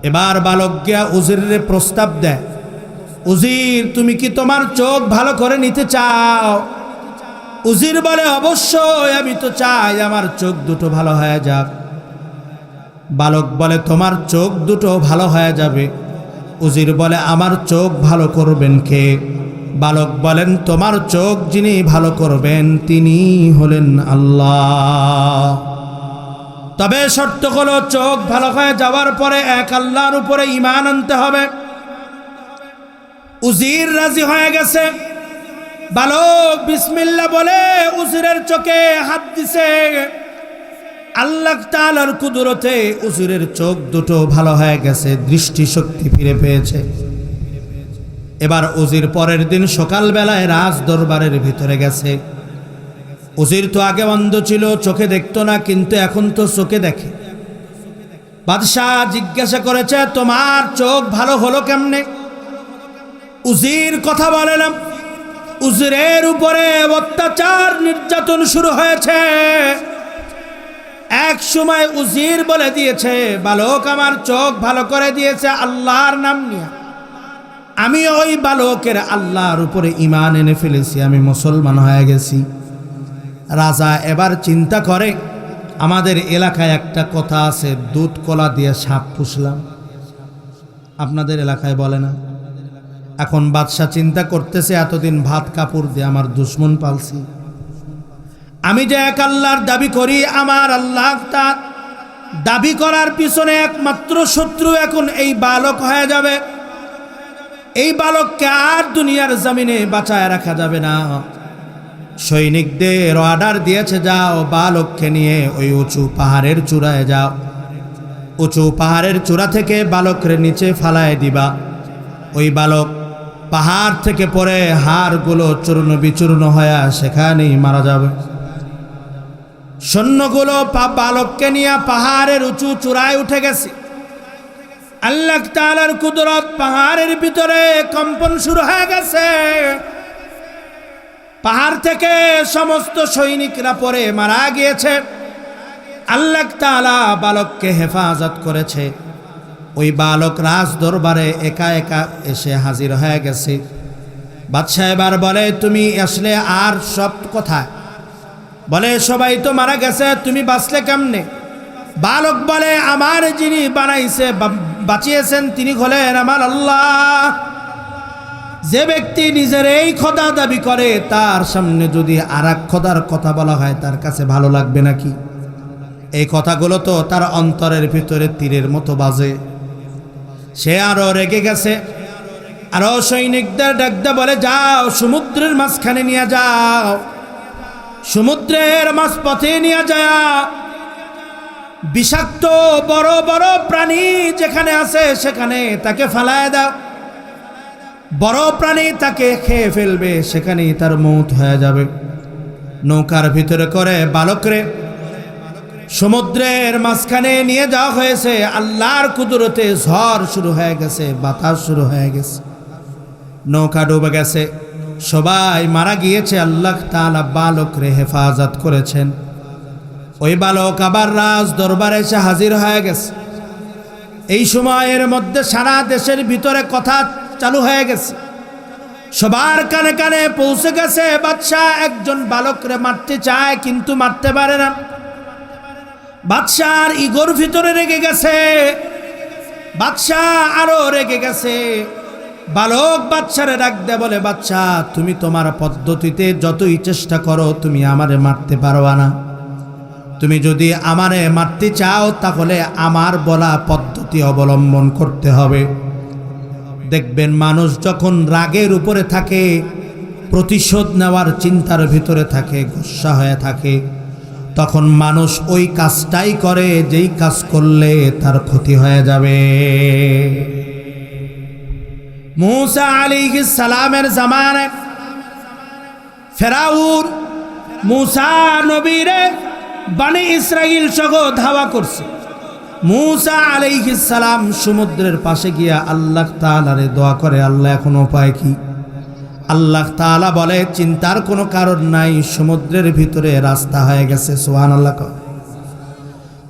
এবার বালক গিয়া উজিরের প্রস্তাব দেয়, উজির তুমি কি তোমার চোখ ভালো করে নিতে চাও? উজির বলে, অবশ্যই, আমি তো চাই আমার চোখ দুটো ভালো হয়ে যাক। বালক বলে, তোমার চোখ দুটো ভালো হয়ে যাবে। উজির বলে, আমার চোখ ভালো করবেন কে? বালক বলেন, তোমার চোখ যিনি ভালো করবেন তিনি হলেন আল্লাহ। তবে শর্ত হলো, চোখ ভালো হয়ে যাওয়ার পরে এক আল্লাহর উপরে ঈমান আনতে হবে। উজির রাজি হয়ে গেছে। বালক বিসমিল্লাহ বলে উজিরের চোখে হাত দিছে। আল্লাহ তাআলার কুদরতে উজিরের চোখ দুটো ভালো হয়ে গেছে, দৃষ্টিশক্তি ফিরে পেয়েছে। এবার উজির পরের দিন সকালবেলায় রাজ দরবারের ভিতরে গেছে। উজির তো আগে অন্ধ ছিল, চোখে দেখতো না, কিন্তু এখন তো চোখে দেখে। বাদশাহ জিজ্ঞাসা করেছে, তোমার চোখ ভালো হলো কেমনে? উজির কথা বলে না। উজিরের উপরে অত্যাচার নির্যাতন শুরু হয়েছে। এক সময় উজির বলে দিয়েছে, বালক আমার চোখ ভালো করে দিয়েছে আল্লাহর নাম নিয়ে। আমি ওই বালকের আল্লাহর উপরে ঈমান এনে ফেলেছি, আমি মুসলমান হয়ে গেছি। রাজা এবার চিন্তা করে, আমাদের এলাকায় একটা কথা আছে, দুধ কলা দিয়ে সাপ পুষলাম। আপনাদের এলাকায় বলে না? এখন বাদশা চিন্তা করতেছে, এতদিন ভাত কাপড় দিয়ে আমার দুশ্মন পালছি, আমি যে এক আল্লাহর দাবি করি, আমার আল্লাহ তার দাবি করার পিছনে একমাত্র শত্রু এখন এই বালক হয়ে যাবে। এই বালককে আর দুনিয়ার জমিনে বাঁচায় রাখা যাবে না। সৈনিকদের অর্ডার দিয়েছে, যাও বালককে নিয়ে ওই উঁচু পাহাড়ের চূড়ায় যাও, উঁচু পাহাড়ের চূড়া থেকে বালকের নিচে ফালায় দিবা। ওই বালক পাহাড় থেকে পড়ে হাড়গুলো চূর্ণ বিচূর্ণ হয়ে সেখানেই মারা যাবে। সৈন্যগুলো বালককে নিয়ে পাহাড়ের উঁচু চূড়ায় উঠে গেছে। আল্লাহ তাআলার কুদরত, পাহাড়ের ভিতরে কম্পন শুরু হয়ে গেছে। পাহাড় থেকে সমস্ত সৈনিকরা পরে মারা গিয়েছে। আল্লাহ তাআলা বালককে হেফাজত করেছে। ওই বালক রাজ দরবারে একা একা এসে হাজির হয়ে গেছে। বাদশা এবার বলে, তুমি আসলে আর সব কোথায়? বলে, সবাই তো মারা গেছে, তুমি বাঁচলে কেমনে? বালক বলে, আমার যিনি বানাইছে বাঁচিয়েছেন তিনি হলেন আমার আল্লাহ। যে ব্যক্তি নিজের এই খোদা দাবি করে, তার সামনে যদি আর এক খোদার কথা বলা হয় তার কাছে ভালো লাগবে নাকি? এই কথাগুলো তো তার অন্তরের ভিতরে তীরের মতো বাজে। সে আরো রেগে গেছে। আরো সৈনিকদের ডাকতে বলে, যাও সমুদ্রের মাঝখানে নিয়ে যাও, সমুদ্রের মাঝপথে নিয়ে যাও, বিষাক্ত বড় বড় প্রাণী যেখানে আছে সেখানে তাকে ফালায় দাও। বড় প্রাণী তাকে খেয়ে ফেলবে, সেখানেই তার মৌত হয়ে যাবে। নৌকার ভিতরে করে বালকরে সমুদ্রের মাঝখানে নিয়ে যাওয়া হয়েছে। আল্লাহর কুদরতে ঝড় শুরু হয়ে গেছে, বাতাস শুরু হয়ে গেছে, নৌকা ডুবে গেছে, সবাই মারা গিয়েছে। আল্লাহ তাআলা বালকরে হেফাজত করেছেন। ওই বালক আবার রাজ দরবারে এসে হাজির হয়ে গেছে। এই সময়ের মধ্যে সারা দেশের ভিতরে কথা চালু হয়ে গেছে, সবার কানে কানে পৌঁছে গেছে বাদশাহ একজন বালকরে মারতে চায় কিন্তু মারতে পারে না। বাদশার ইগোর ভিতরে রেগে গেছে, বাদশাহ আরো রেগে গেছে। বালক বাদশারে ডাক দে বলে, বাদশাহ তুমি তোমার পদ্ধতিতে যতই চেষ্টা করো তুমি আমারে মারতে পারবা না। তুমি যদি আমারে মারতে চাও তাহলে আমার বলা পদ্ধতি অবলম্বন করতে হবে। দেখবেন মানুষ যখন রাগের উপরে থাকে, প্রতিশোধ নেওয়ার চিন্তার ভিতরে থাকে, গুসা হয়ে থাকে, তখন মানুষ ওই কাজটাই করে যেই কাজ করলে তার ক্ষতি হয়ে যাবে। মূসা আলাইহিস সালামের জামানায় ফেরাউন মূসা নবীরে বনি ইসরাইল সহ ধাওয়া করছে। মূসা আলাইহিস সালাম সমুদ্রের পাশে গিয়া আল্লাহ তাআলারে দোয়া করে, আল্লাহ এখন উপায় কি? আল্লাহ তাআলা বলে, চিন্তার কোনো কারণ নাই, সমুদ্রের ভিতরে রাস্তা হয়ে গেছে। সুবহানাল্লাহ।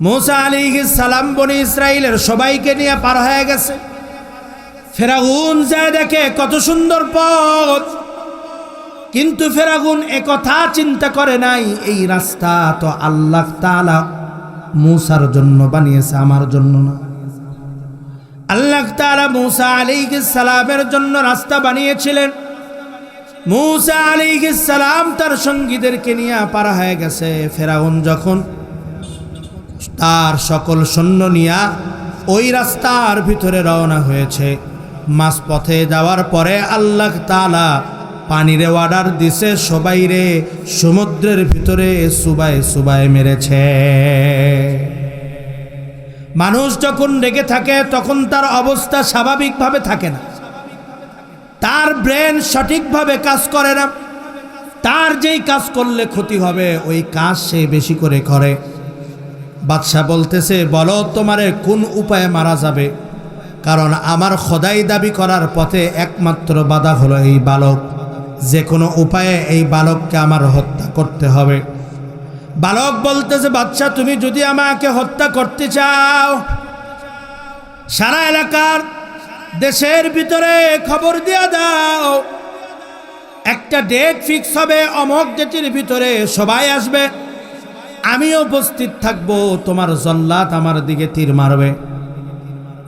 মূসা আলাইহিস সালাম বনি ইসরাইলের সবাইকে নিয়ে পার হয়ে গেছে। ফেরাউন যায় দেখে কত সুন্দর পথ, কিন্তু ফেরাউন একথা চিন্তা করে নাই এই রাস্তা তো আল্লাহ তাআলা মূসার জন্য বানিয়েছে, আমার জন্য না। আল্লাহ তাআলা মূসা আলাইহিস সালামের জন্য রাস্তা বানিয়েছিলেন। মূসা আলাইহিস সালাম তার সঙ্গীদেরকে নিয়ে পার হয়ে গেছে। ফেরাউন যখন তার সকল সৈন্য নিয়ে ওই রাস্তার ভিতরে রওনা হয়েছে, মাঝপথে যাওয়ার পরে আল্লাহ তাআলা পানিরে অর্ডার দিছে, সবাই রে সমুদ্রের ভিতরে সুবাই সুবাই মেরেছে। মানুষ যখন রেগে থাকে তখন তার অবস্থা স্বাভাবিকভাবে থাকে না, তার ব্রেন সঠিকভাবে কাজ করে না, তার যেই কাজ করলে ক্ষতি হবে ওই কাজ সে বেশি করে করে। বাদশাহ বলতেছে, বলো তোমারে কোন উপায়ে মারা যাবে, কারণ আমার খোদাই দাবি করার পথে একমাত্র বাধা হলো এই বালক, যে কোনো উপায়ে এই বালককে আমার হত্যা করতে হবে। বালক বলতেছে, বাদশাহ তুমি যদি আমাকে হত্যা করতে চাও, সারা এলাকার দেশের ভিতরে খবর দিয়ে দাও, একটা ডেট ফিক্স হবে, অমক ডেটের ভিতরে সবাই আসবে, আমিও উপস্থিত থাকবো, তোমার জল্লাদ আমার দিকে তীর মারবে।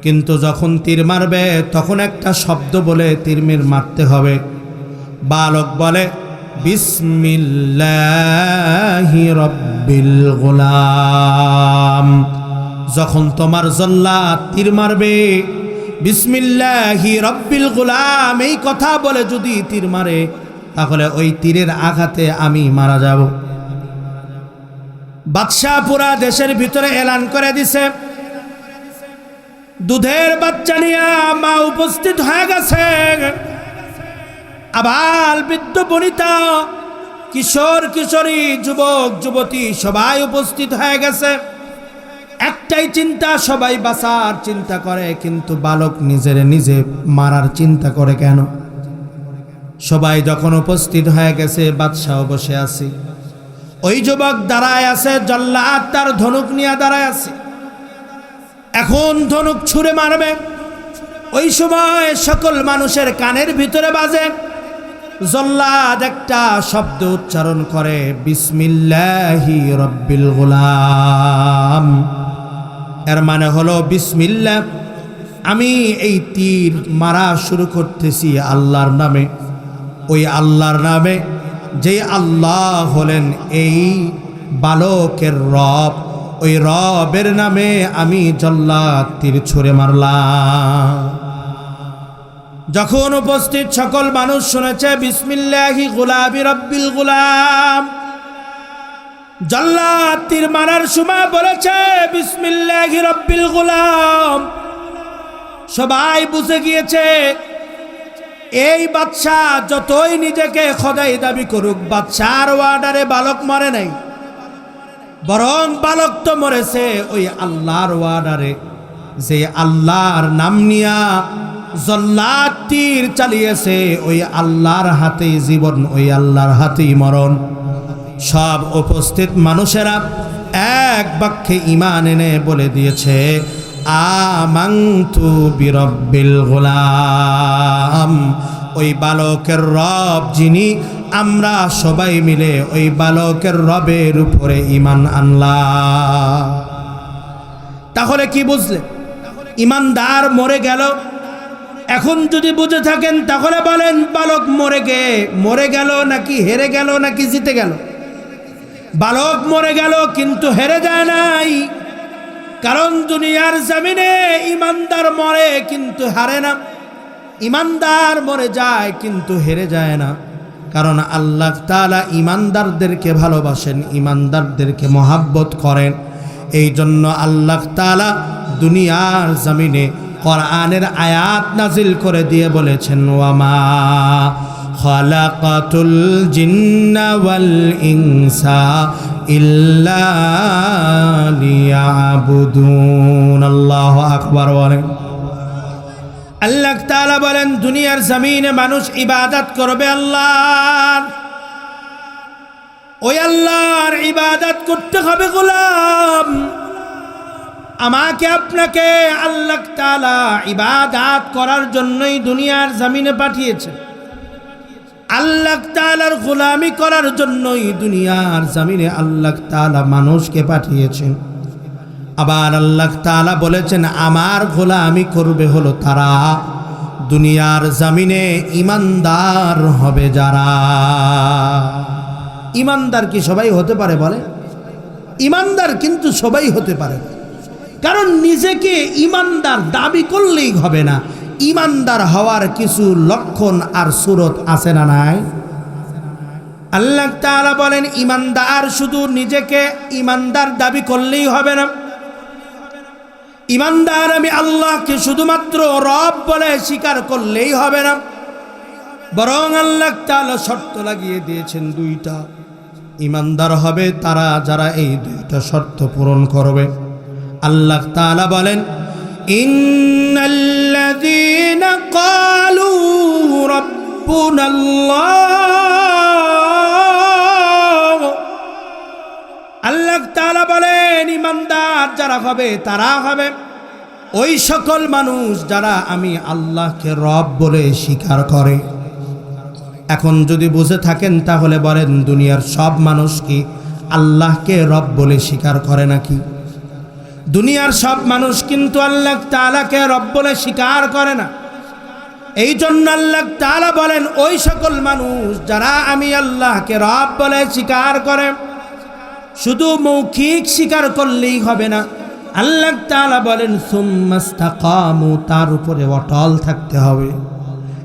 কিন্তু যখন তীর মারবে তখন একটা শব্দ বলে তীর মারতে হবে। বালক বলে, বিসমিল্লাহি রব্বিল গুলাম। যখন তোমার জল্লাদ তীর মারবে, বিসমিল্লাহি রব্বিল গুলাম এই কথা বলে যদি তীর মারে, তাহলে ওই তীরের আঘাতে আমি মারা যাব। বাদশাহ পুরা দেশের ভিতরে এলান করে দিছে, দুধের বাচ্চা নিয়ে মা উপস্থিত হয়ে গেছে, আবাল বৃদ্ধ বনিতা, কিশোর কিশোরী, যুবক যুবতী সবাই উপস্থিত হয়ে গেছে। একটাই চিন্তা, সবাই বাঁচার চিন্তা করে, কিন্তু বালক নিজের নিজে মারার চিন্তা করে কেন? সবাই যখন উপস্থিত হয়ে গেছে, বাদশাহ বসে আছে, ওই যুবক দাঁড়ায় আছে, জল্লাদ তার ধনুক নিয়ে দাঁড়ায় আছে। এখন ধনুক ছুঁড়ে মারবে, ওই সময় সকল মানুষের কানের ভিতরে বাজে, জল্লাদ একটা শব্দ উচ্চারণ করে, বিসমিল্লাহি রব্বিল গুলাম। এর মানে হলো, বিসমিল্লাহ, আমি এই তীর মারা শুরু করতেছি আল্লাহর নামে, ওই আল্লাহর নামে যে আল্লাহ হলেন এই বালকের রব, ওই রবের নামে আমি জল্লাদ তীর ছুঁড়ে মারলাম। যখন উপস্থিত সকল মানুষ শুনেছে বিসমিল্লাহি গুলাবি রব্বিল গুলাম, জল্লাদ তীর মারার সময় বলেছে বিসমিল্লাহি রব্বিল গুলাম, সবাই বুঝে গিয়েছে এই বাদশাহ যতই নিজেকে খোদাই দাবি করুক, বাদশার ওয়ার্ডারে বালক মরে নাই, বরং বালক তো মরেছে ওই আল্লাহর ওয়ার্ডারে, যে আল্লাহর নাম নিয়া জল্লাদ তীর চালিয়েছে ওই আল্লাহর হাতেই জীবন, ওই আল্লাহর হাতেই মরণ। সব উপস্থিত মানুষেরা এক বাক্যে ঈমান এনে বলে দিয়েছে, আমানতু বিরব্বিল গোলাম। ওই বালকের রব যিনি, আমরা সবাই মিলে ওই বালকের রবের উপরে ঈমান আনলাম। তাহলে কি বুঝলে? ঈমানদার মরে গেল। এখন যদি বুঝে থাকেন তাহলে বলেন, বালক মরে গেল নাকি হেরে গেল নাকি জিতে গেল? বালক মরে গেল কিন্তু হেরে যায় নাই। কারণ দুনিয়ার জমিনে ঈমানদার মরে কিন্তু হারে না, ঈমানদার মরে যায় কিন্তু হেরে যায় না। কারণ আল্লাহ তাআলা ঈমানদারদেরকে ভালোবাসেন, ঈমানদারদেরকে মহাব্বত করেন। এই জন্য আল্লাহ তাআলা দুনিয়ার জমিনে কোরআনের আয়াত নাজিল করে দিয়ে বলেছেন, ওয়ামা খালাকাতুল জিন্না ওয়াল ইনসা ইল্লা লিয়াবুদুন। আল্লাহু আকবার বলেন। আল্লাহ তাআলা বলেন, দুনিয়ার জমিনে মানুষ ইবাদত করবে আল্লাহর। ওই আল্লাহর ইবাদত করতে হবে গোলাম। আমাকে আপনাকে আল্লাহ তাআলা ইবাদত করার জন্যই দুনিয়ার জমিনে পাঠিয়েছে। আল্লাহ তাআলার গোলামি করার জন্যই দুনিয়ার জমিনে আল্লাহ তাআলা মানুষকে পাঠিয়েছেন। আবার আল্লাহ তাআলা বলেছেন, আমার গোলামি করবে হলো তারা, দুনিয়ার জমিনে ঈমানদার হবে যারা। ঈমানদার কি সবাই হতে পারে বলে? ঈমানদার কিন্তু সবাই হতে পারে, কারণ নিজেকে ঈমানদার দাবি করলেই হবে না। ঈমানদার হওয়ার কিছু লক্ষণ আর সূরত আছে না নাই? আল্লাহ তাআলা বলেন, ঈমানদার শুধু নিজেকে ঈমানদার দাবি করলেই হবে না। ঈমানদার আমি আল্লাহকে শুধুমাত্র রব বলে স্বীকার করলেই হবে না, বরং আল্লাহ তাআলা শর্ত লাগিয়ে দিয়েছেন দুইটা। ঈমানদার হবে তারা যারা এই দুইটা শর্ত পূরণ করবে। আল্লাহ তাআলা বলেন, ইন্নাল্লাযীনা ক্বালু রাব্বুনাল্লাহ। আল্লাহ তাআলা বলেন, ঈমানদার যারা হবে তারা হবে ওই সকল মানুষ যারা আমি আল্লাহকে রব বলে স্বীকার করে। এখন যদি বুঝে থাকেন তাহলে বলেন, দুনিয়ার সব মানুষ কি আল্লাহকে রব বলে স্বীকার করে নাকি? দুনিয়ার সব মানুষ কিন্তু আল্লাহ তাআলাকে রব বলে স্বীকার করে না। এই জন্য আল্লাহ তাআলা বলেন, ওই সকল মানুষ যারা আমি আল্লাহকে রব বলে স্বীকার করে, শুধু মৌখিক স্বীকার করলেই হবে না। আল্লাহ তাআলা বলেন, সুম্মাস্তাকামু, তার উপরে অটল থাকতে হবে।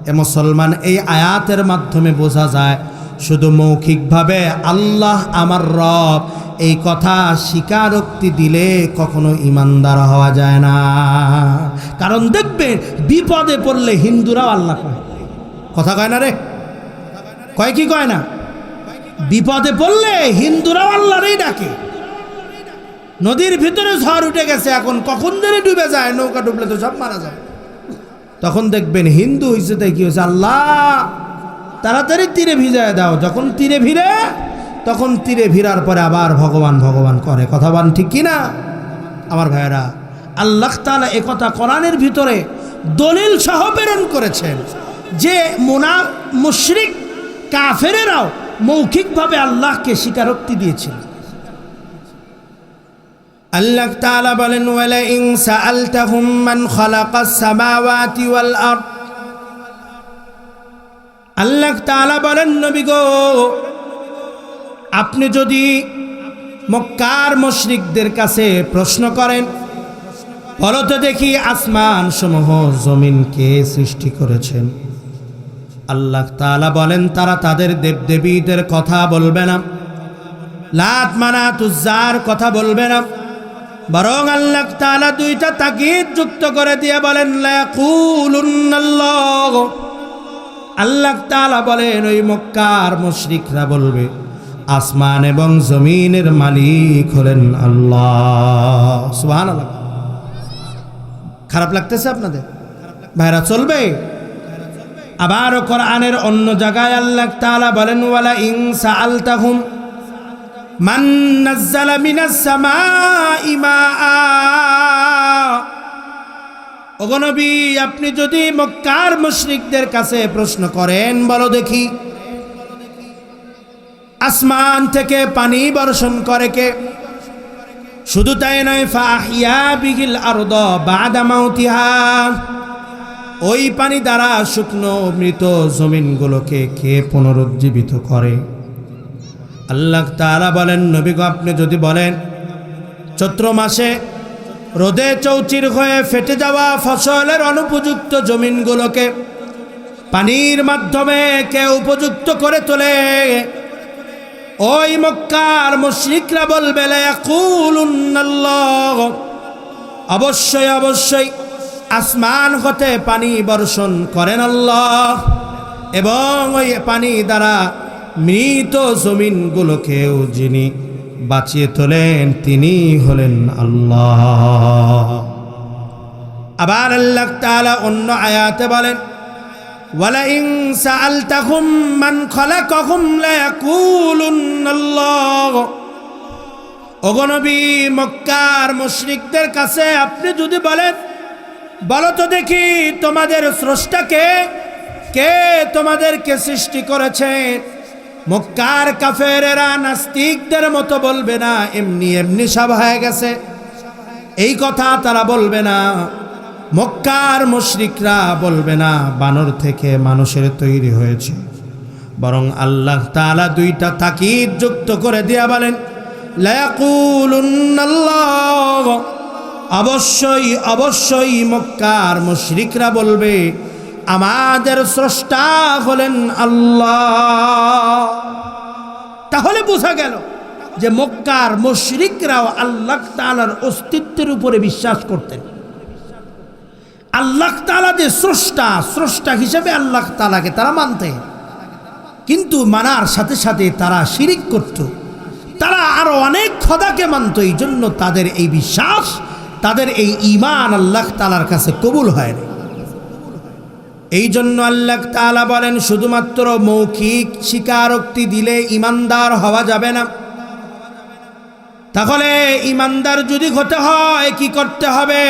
এ মুসলমান, এই আয়াতের মাধ্যমে বোঝা যায় শুধু মৌখিকভাবে আল্লাহ আমার রব এই কথা স্বীকারোক্তি দিলে কখনো ঈমানদার হওয়া যায় না। কারণ দেখবেন, বিপদে পড়লে হিন্দুরাও আল্লাহ কয়, কথা কয় না রে? কয় কি কয় না? বিপদে পড়লে হিন্দুরাও আল্লাহরই ডাকে। নদীর ভিতরে ঝড় উঠে গেছে, এখন কখন ধরে ডুবে যায়, নৌকা ডুবলে তো সব মারা যায়। তখন দেখবেন হিন্দু হয়েছে তাই কি হয়েছে, আল্লাহ তাড়াতাড়ি তীরে ভিজায় দাও। যখন তীরে ভিড়ে, তখন তীরে ভিড়ার পরে আবার ভগবান ভগবান করে। কথা বলেন ঠিক কিনা আমার ভাইয়েরা? আল্লাহ তাআলা একথা কোরআনের ভিতরে দলিল সহ প্রেরণ করেছেন যে মুশরিক কাফেরেরাও মৌখিকভাবে আল্লাহকে স্বীকারোক্তি দিয়েছিল। আল্লাহ তাআলা বলেন, ওয়ালা ইন সাআলতাহুম মান খালাকাস সামাওয়াতি ওয়াল আরদ। আল্লাহ তাআলা বলেন, নবী গো, আপনি যদি মক্কার মুশরিকদের কাছে প্রশ্ন করেন, বলো তো দেখি আসমান সমূহ জমিন কে সৃষ্টি করেছেন? আল্লাহ তাআলা বলেন, তারা তাদের দেবদেবীদের কথা বলবে না, লাত মানাত উজ্জার কথা বলবে না, বরং আল্লাহ তাআলা দুইটা তাকিদ যুক্ত করে দিয়ে বলেন, লা ইয়াকুলুন্নাল্লাহ। আল্লাহ তাআলা বলেন, ওই মক্কার মুশরিকরা বলবে, আসমান এবং জমিনের মালিক হলেন আল্লাহ। সুবহানাল্লাহ। খারাপ লাগতেছে আপনাদের ভাইরা? চলবে? আবার কোরআনের অন্য জায়গায় আল্লাহ তাআলা বলেন, ওয়ালা ইন সাআলতাহুম মান নাযালা মিনাস সামাই মাআ। ওগো নবী, আপনি যদি মক্কার মুশরিকদের কাছে প্রশ্ন করেন, বলো দেখি আসমান থেকে পানি বর্ষণ করে কে? শুধু তাই নয়, ফাহিয়া বিহিল আরদ বাদা মাউতিহা, ওই পানি দ্বারা শুকনো মৃত জমিনগুলোকে কে পুনরুজ্জীবিত করে? আল্লাহ তাআলা বলেন, নবী গো, আপনি যদি বলেন চৈত্র মাসে রোদে চৌচির হয়ে ফেটে যাওয়া ফসলের অনুপযুক্ত জমিনগুলোকে পানির মাধ্যমে কে উপযুক্ত করে তোলে, ওই মক্কার মুশরিকরা বলবে লায়াকুলুন্নাল্লাহ, অবশ্যই অবশ্যই আসমান হতে পানি বর্ষণ করেন আল্লাহ, এবং ওই পানি দ্বারা মৃত জমিনগুলোকেও যিনি বাঁচিয়ে তোলেন তিনি হলেন আল্লাহ। আবার আল্লাহ তাআলা অন্য আয়াতে বলেন, ওয়ালা ইন সাআলতাহুম মান খালাকাহুম লায়াকুলুন্নাল্লাহ। ওগো নবী, মক্কার মুশরিকদের কাছে আপনি যদি বলেন, বলো তো দেখি তোমাদের স্রষ্টাকে, কে তোমাদেরকে সৃষ্টি করেছে? মক্কার কাফেরেরা নাস্তিকদের মতো বলবে না এমনি এমনি সব হয়ে গেছে, এই কথা তারা বলবে না। মক্কার মুশরিকরা বলবে না বানর থেকে মানুষের তৈরি হয়েছে, বরং আল্লাহ তাআলা দুইটা তাকিদ যুক্ত করে দিয়া বলেন, লায়াকুলুন্নাল্লাহ, অবশ্যই অবশ্যই মক্কার মুশরিকরা বলবে আমাদের স্রষ্টা হলেন আল্লাহ। তাহলে বোঝা গেল যে মক্কার মুশরিকরাও আল্লাহ তাআলার অস্তিত্বের উপরে বিশ্বাস করতেন। আল্লাহ তাআলা যে স্রষ্টা, স্রষ্টা হিসেবে আল্লাহ তাআলাকে তারা মানতেন, কিন্তু মানার সাথে সাথে তারা শিরিক করত, তারা আরো অনেক খোদাকে মানত। এই জন্য তাদের এই বিশ্বাস, তাদের এই ঈমান আল্লাহ তাআলার কাছে কবুল হয় না। এই জন্য আল্লাহ তাআলা বলেন, শুধুমাত্র মৌখিক স্বীকারোক্তি দিলে ঈমানদার হওয়া যাবে না। তাহলে ঈমানদার যদি হতে হয় কি করতে হবে?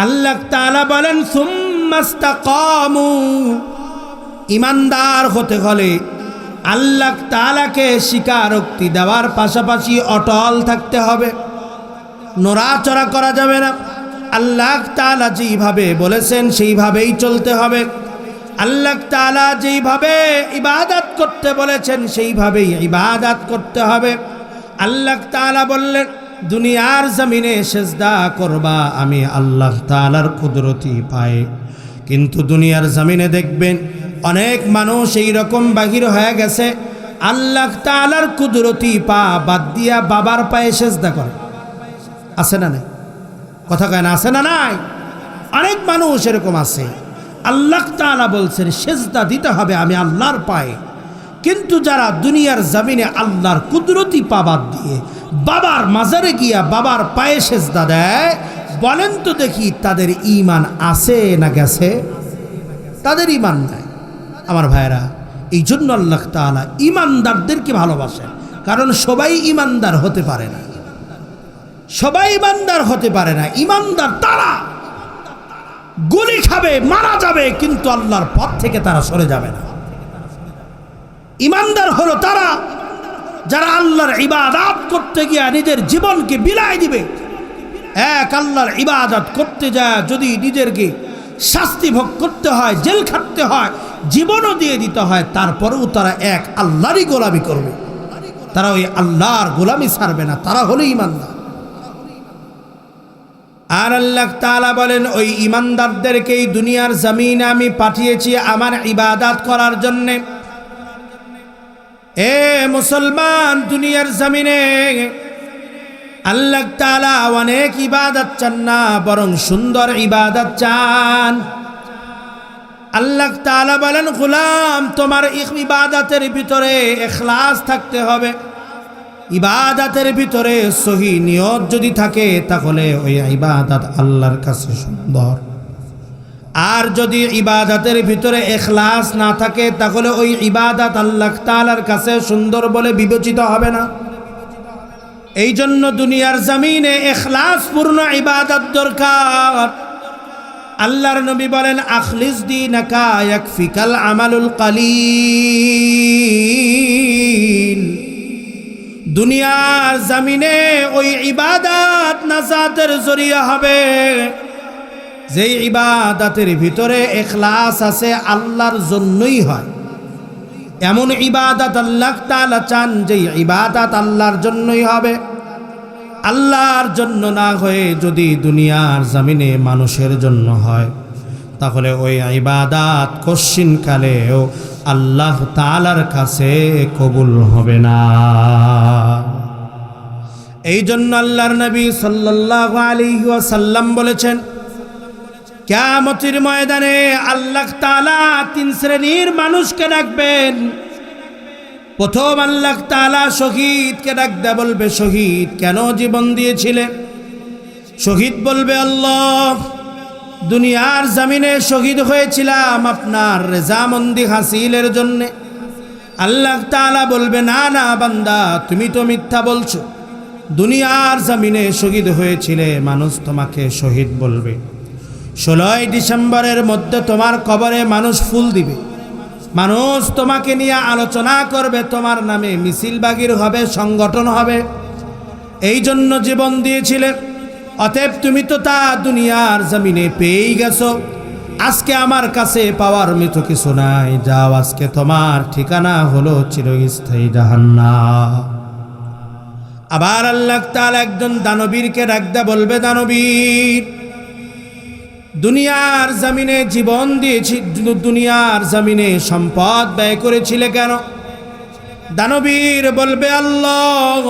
আল্লাহ তাআলা বলেন, সুম্মাস্তাকামু, ঈমানদার হতে হলে আল্লাহ তাআলাকে স্বীকারোক্তি দেওয়ার পাশাপাশি অটল থাকতে হবে, নড়াচড়া করা যাবে না। আল্লাহ তাআলা যেইভাবে বলেছেন সেইভাবেই চলতে হবে। আল্লাহ তাআলা যেইভাবে ইবাদত করতে বলেছেন সেইভাবেই ইবাদত করতে হবে। আল্লাহ তাআলা বললেন, দুনিয়ার জমিনে সেজদা করবা আমি আল্লাহ তাআলার কুদরতি পায়ে। কিন্তু দুনিয়ার জমিনে দেখবেন অনেক মানুষ এইরকম বাহির হয়ে গেছে, আল্লাহ তাআলার কুদরতি পা বাদ দিয়া বাবার পায়ে সেজদা করে। আছে না নাই? কথা কয় না, আছে না নাই? অনেক মানুষ এরকম আছে। আল্লাহ তাআলা বলছেন সেজদা দিতে হবে আমি আল্লাহর পায়ে, কিন্তু যারা দুনিয়ার জমিনে আল্লাহর কুদরতি পা বাদ দিয়ে বাবার মাজারে গিয়া বাবার পায়ে সেজদা দেয়, বলেন তো দেখি তাদের ঈমান আছে না গেছে? তাদের ঈমান নাই। আমার ভাইরা, এই জন্য আল্লাহ তাআলা ঈমানদারদেরকে ভালোবাসেন, কারণ সবাই ঈমানদার হতে পারে না, সবাই ঈমানদার হতে পারে না। ঈমানদার তারা গুলি খাবে, মারা যাবে, কিন্তু আল্লাহর পথ থেকে তারা সরে যাবে না। ঈমানদার হলো তারা যারা আল্লাহর ইবাদত করতে গিয়ে নিজের জীবনকে বিলায় দিবে। এক আল্লাহর ইবাদত করতে যায় যদি নিজেরকে শাস্তি ভোগ করতে হয়, জেল খাটতে হয়, জীবনও দিয়ে দিতে হয়, তারপরেও তারা এক আল্লাহরই গোলামি করবে। তারা ওই আল্লাহর গোলামি ছাড়বে না, তারা হলো ঈমানদার। আর আল্লাহ তাআলা বলেন, ওই ঈমানদারদেরকেই দুনিয়ার জমিনে আমি পাঠিয়েছি আমার ইবাদত করার জন্যে। এ মুসলমান, দুনিয়ার জমিনে আল্লাহ তাআলা অনেক ইবাদত চান না, বরং সুন্দর ইবাদত চান। আল্লাহ তাআলা বলেন, গোলাম তোমার ইবাদতের ভিতরে ইখলাস থাকতে হবে। ইবাদতের ভিতরে সহি নিয়ত যদি থাকে তাহলে ওই ইবাদত আল্লাহর কাছে সুন্দর। আর যদি ইবাদতের ভিতরে ইখলাস না থাকে তাহলে ওই ইবাদত আল্লাহ তাআলার কাছে সুন্দর বলে বিবেচিত হবে না। এই জন্য দুনিয়ার জমিনে ইখলাস পূর্ণ ইবাদত দরকার। আল্লাহর নবী বলেন, আখলিস দীনাকা ইয়াকফিকাল আমালুল কালিল। দুনিয়ার জমিনে ওই ইবাদত নাজাতের জরিয়া হবে যেই ইবাদতের ভিতরে ইখলাস আছে, আল্লাহর জন্যই হয়। এমন ইবাদত আল্লাহ তাআলা চান যেই ইবাদত আল্লাহর জন্যই হবে। আল্লাহর জন্য না হয়ে যদি দুনিয়ার জমিনে মানুষের জন্য হয় তাহলে ওই ইবাদত কশিনকালেও আল্লাহ তাআলার কাছে কবুল হবে না। এই জন্য আল্লাহর নবী সাল্লাল্লাহু আলাইহি ওয়াসাল্লাম বলেছেন, কিয়ামতের ময়দানে আল্লাহ তাআলা তিন শ্রেণীর মানুষকে ডাকবেন। প্রথম আল্লাহ তাআলা শহীদকে ডাকতে বলবে, শহীদ কেন জীবন দিয়েছিলে? শহীদ বলবে, আল্লাহ দুনিয়ার জমিনে শহীদ হয়েছিলাম আপনার রেজামন্দি হাসিলের জন্য। আল্লাহ তাআলা বলবে, না না বান্দা, তুমি তো মিথ্যা বলছো। দুনিয়ার জমিনে শহীদ হয়েছিলে, মানুষ তোমাকে শহীদ বলবে। 16 ডিসেম্বরের মধ্যে তোমার কবরে মানুষ ফুল দিবে, মানুষ তোমাকে নিয়ে আলোচনা করবে, তোমার নামে মিছিল বাগির হবে, সংগঠন হবে। এই জন্য জীবন দিয়েছিলে। অতএব তুমি তো তা দুনিয়ার জমিনে পেয়েই গেছো। আজকে আমার কাছে পাওয়ার মতো কিছু নাই। যাও, আজকে তোমার ঠিকানা হলো চিরস্থায়ী জাহান্নাম। আবার আল্লাহ তাআলা একজন দানবীরকে ডাকতে বলবে, দানবীর দুনিয়ার জমিনে জীবন দিয়েছি, দুনিয়ার জমিনে সম্পদ ব্যয় করেছিলে কেন? দানবীর বলবে, আল্লাহ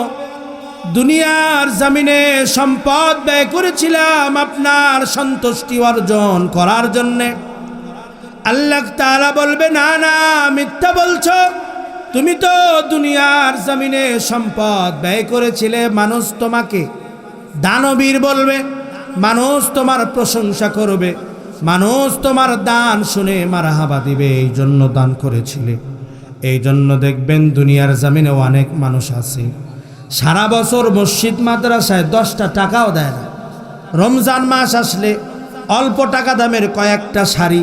দুনিয়ার জমিনে সম্পদ ব্যয় করেছিলাম আপনার সন্তুষ্টি অর্জন করার জন্যে। আল্লাহ তাআলা বলবে, না না মিথ্যা বলছো। তুমি তো দুনিয়ার জমিনে সম্পদ ব্যয় করেছিলে, মানুষ তোমাকে দানবীর বলবে, মানুষ তোমার প্রশংসা করবে, মানুষ তোমার দান শুনে মারহাবা দিবে, এই জন্য দান করেছিলে। এই জন্য দেখবেন দুনিয়ার জমিনে অনেক মানুষ আছে সারা বছর মসজিদ মাদ্রাসায় 10টা টাকাও দেয় না। রমজান মাস আসলে অল্প টাকা দামের কয়েকটা শাড়ি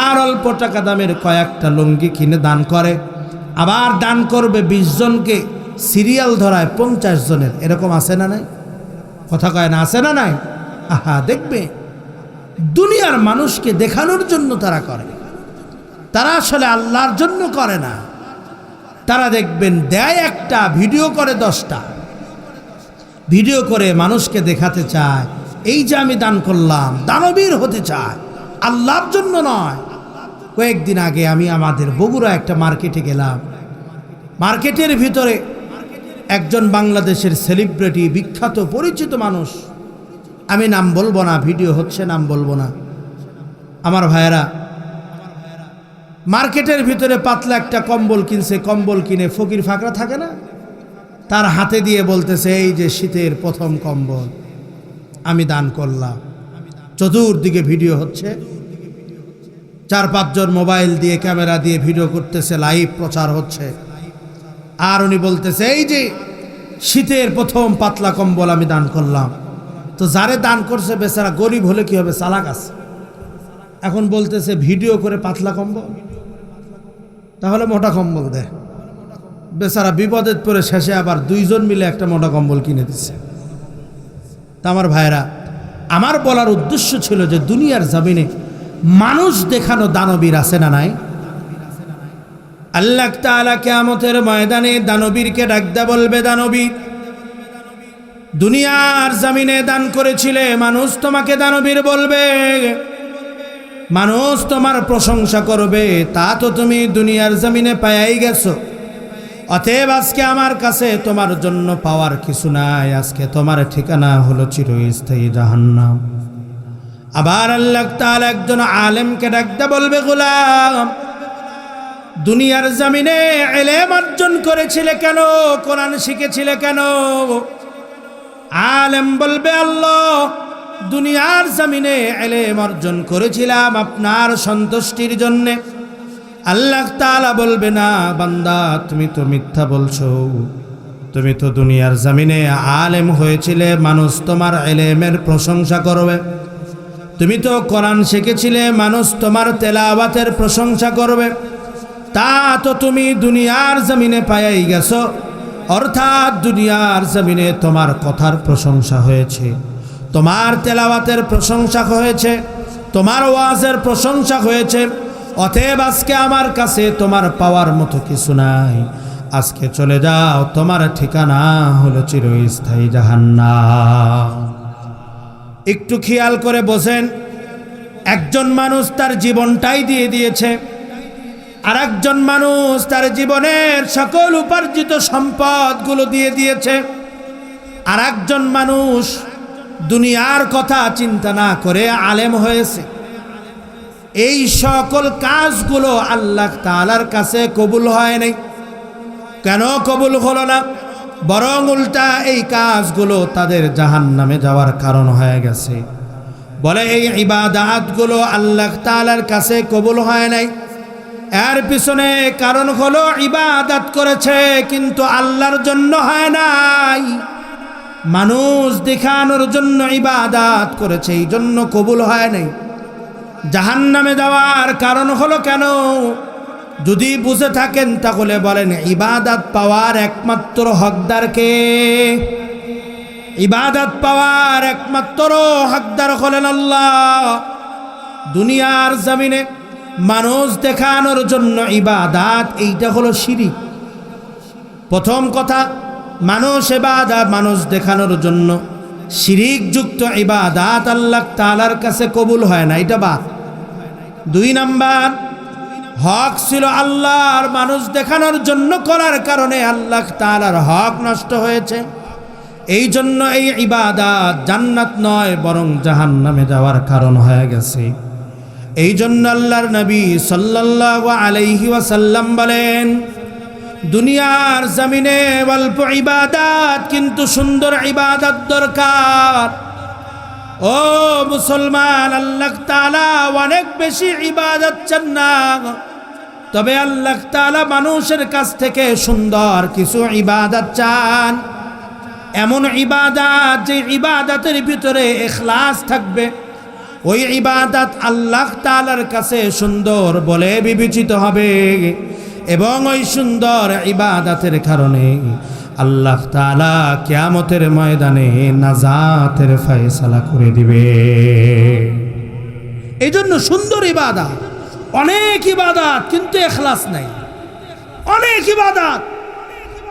আর অল্প টাকা দামের কয়েকটা লুঙ্গি কিনে দান করে। আবার দান করবে 20 জনকে, সিরিয়াল ধরায় 50 জনের। এরকম আছে না নাই? কথা কয় না, আছে না নাই? আহা, দেখবে দুনিয়ার মানুষকে দেখানোর জন্য তারা করে, তারা আসলে আল্লাহর জন্য করে না। তারা দেখবেন দেয় একটা, ভিডিও করে 10টা, ভিডিও করে মানুষকে দেখাতে চায় এই যে আমি দান করলাম, দানবীর হতে চায়, আল্লাহর জন্য নয়। কয়েকদিন আগে আমি আমাদের বগুড়া একটা মার্কেটে গেলাম। মার্কেটের ভিতরে একজন বাংলাদেশের সেলিব্রিটি, বিখ্যাত পরিচিত মানুষ, আমি নাম বলবো না, ভিডিও হচ্ছে, নাম বলবো না। আমার ভাইয়েরা মার্কেটের ভিতরে পাতলা একটা কম্বল কিনছে, কম্বল কিনে ফকির ফাকরা থাকে না, তার হাতে দিয়ে বলতেছে, এই যে শীতের প্রথম কম্বল আমি দান করলাম। চতুর্দিকে ভিডিও হচ্ছে, 4-5 জন মোবাইল দিয়ে ক্যামেরা দিয়ে ভিডিও করতেছে, লাইভ প্রচার হচ্ছে। আর উনি বলতেছে, এই যে শীতের প্রথম পাতলা কম্বল আমি দান করলাম। তো যারে দান করছে বেচারা গরিব হলে কি হবে, চালাক আছে। এখন বলতেছে ভিডিও করে পাতলা কম্বল, তাহলে মোটা কম্বল দেয়। বেচারা বিপদে পড়ে শেষে আবার 2 জন মিলে একটা মোটা কম্বল কিনে দিচ্ছে। তা আমার ভাইরা, আমার বলার উদ্দেশ্য ছিল যে দুনিয়ার জমিনে মানুষ দেখানো দানবীর আছে না নাই? আল্লাহ তাআলা কিয়ামতের ময়দানে দানবীরকে ডাকতে বলবে, দানবীর দুনিয়ার জমিনে দান করেছিলে, মানুষ তোমাকে দানবীর বলবে, মানুষ তোমার প্রশংসা করবে, তা তো তুমি দুনিয়ার জমিনে পায়াই গেছো। অতএব আজকে আমার কাছে তোমার জন্য পাওয়ার কিছু নাই। আজকে তোমার ঠিকানা হলো চিরস্থায়ী জাহান্নাম। আবার আল্লাহ তাআলা একজন আলেমকে ডাকতে বলবে, গোলাম দুনিয়ার জমিনে ইলম অর্জন করেছিলে কেন, কোরআন শিখেছিলে কেন? আলেম বলবে, আল্লাহ দুনিয়ার জমিনে ইলম অর্জন করেছিলাম আপনার সন্তুষ্টির জন্যে। আল্লাহ তাআলা বলবে, না বান্দা, তুমি তো মিথ্যা বলছো। তুমি তো দুনিয়ার জমিনে আলেম হয়েছিলে, মানুষ তোমার ইলমের প্রশংসা করবে। তুমি তো কোরআন শিখেছিলে, মানুষ তোমার তেলাওয়াতের প্রশংসা করবে। তা তো তুমি দুনিয়ার জমিনে পাইয়াই গেছো। অর্থাৎ দুনিয়ার জমিনে তোমার কথার প্রশংসা হয়েছে, তোমার তেলাওয়াতের প্রশংসা হয়েছে, তোমার ওয়াজের প্রশংসা হয়েছে। অতএব আজকে আমার কাছে তোমার পাওয়ার মতো কিছু নাই। আজকে চলে যাও, তোমার ঠিকানা হলো চিরস্থায়ী জাহান্নাম। একটু খেয়াল করে বোঝেন, একজন মানুষ তার জীবনটাই দিয়ে দিয়েছে, আর একজন মানুষ তার জীবনের সকল উপার্জিত সম্পদগুলো দিয়ে দিয়েছে। আর একজন মানুষ দুনিয়ার কথা চিন্তা না করে আলেম হয়েছে। এই সকল কাজগুলো আল্লাহ তাআলার কাছে কবুল হয় নাই। কেন কবুল হলো না? বরং উল্টা এই কাজগুলো তাদের জাহান্নামে যাওয়ার কারণ হয়ে গেছে। বলে এই ইবাদতগুলো আল্লাহ তাআলার কাছে কবুল হয় নাই, এর পিছনে কারণ হলো ইবাদত করেছে কিন্তু আল্লাহর জন্য হয় নাই, মানুষ দেখানোর জন্য ইবাদত করেছে, এই জন্য কবুল হয় নাই। জাহান্নামে যাওয়ার কারণ হলো কেন? যদি বুঝে থাকেন তাহলে বলেন, ইবাদত পাওয়ার একমাত্র হকদার কে? ইবাদত পাওয়ার একমাত্র হকদার হলেন আল্লাহ। দুনিয়ার জমিনে মানুষ দেখানোর জন্য ইবাদত, এইটা হলো শিরিক। প্রথম কথা, মানুষ ইবাদত মানুষ দেখানোর জন্য শিরিক যুক্ত ইবাদত আল্লাহ তাআলার কাছে কবুল হয় না, এটা বাদ। দুই নাম্বার, হক ছিল আল্লাহর, মানুষ দেখানোর জন্য করার কারণে আল্লাহ তাআলার হক নষ্ট হয়েছে। এই জন্য এই ইবাদত জান্নাত নয় বরং জাহান্নামে যাওয়ার কারণ হয়ে গেছে। এই জন্য আল্লাহর নবী সাল্লাল্লাহু আলাইহি ওয়াসাল্লাম বলেন, দুনিয়ার জমিনে অল্প ইবাদত কিন্তু সুন্দর ইবাদত দরকার। ও মুসলমান, আল্লাহ তাআলা অনেক বেশি ইবাদত চান না, তবে আল্লাহ তাআলা মানুষের কাছ থেকে সুন্দর কিছু ইবাদত চান। এমন ইবাদত যে ইবাদতের ভিতরে ইখলাস থাকবে, ওই ইবাদত আল্লাহ তাআলার কাছে সুন্দর বলে বিবেচিত হবে এবং ওই সুন্দর ইবাদতের কারণে আল্লাহ তাআলা কিয়ামতের ময়দানে নাজাতের ফয়সালা করে দিবে। এই জন্য সুন্দর ইবাদত, অনেক ইবাদত কিন্তু ইখলাস নাই, অনেক ইবাদত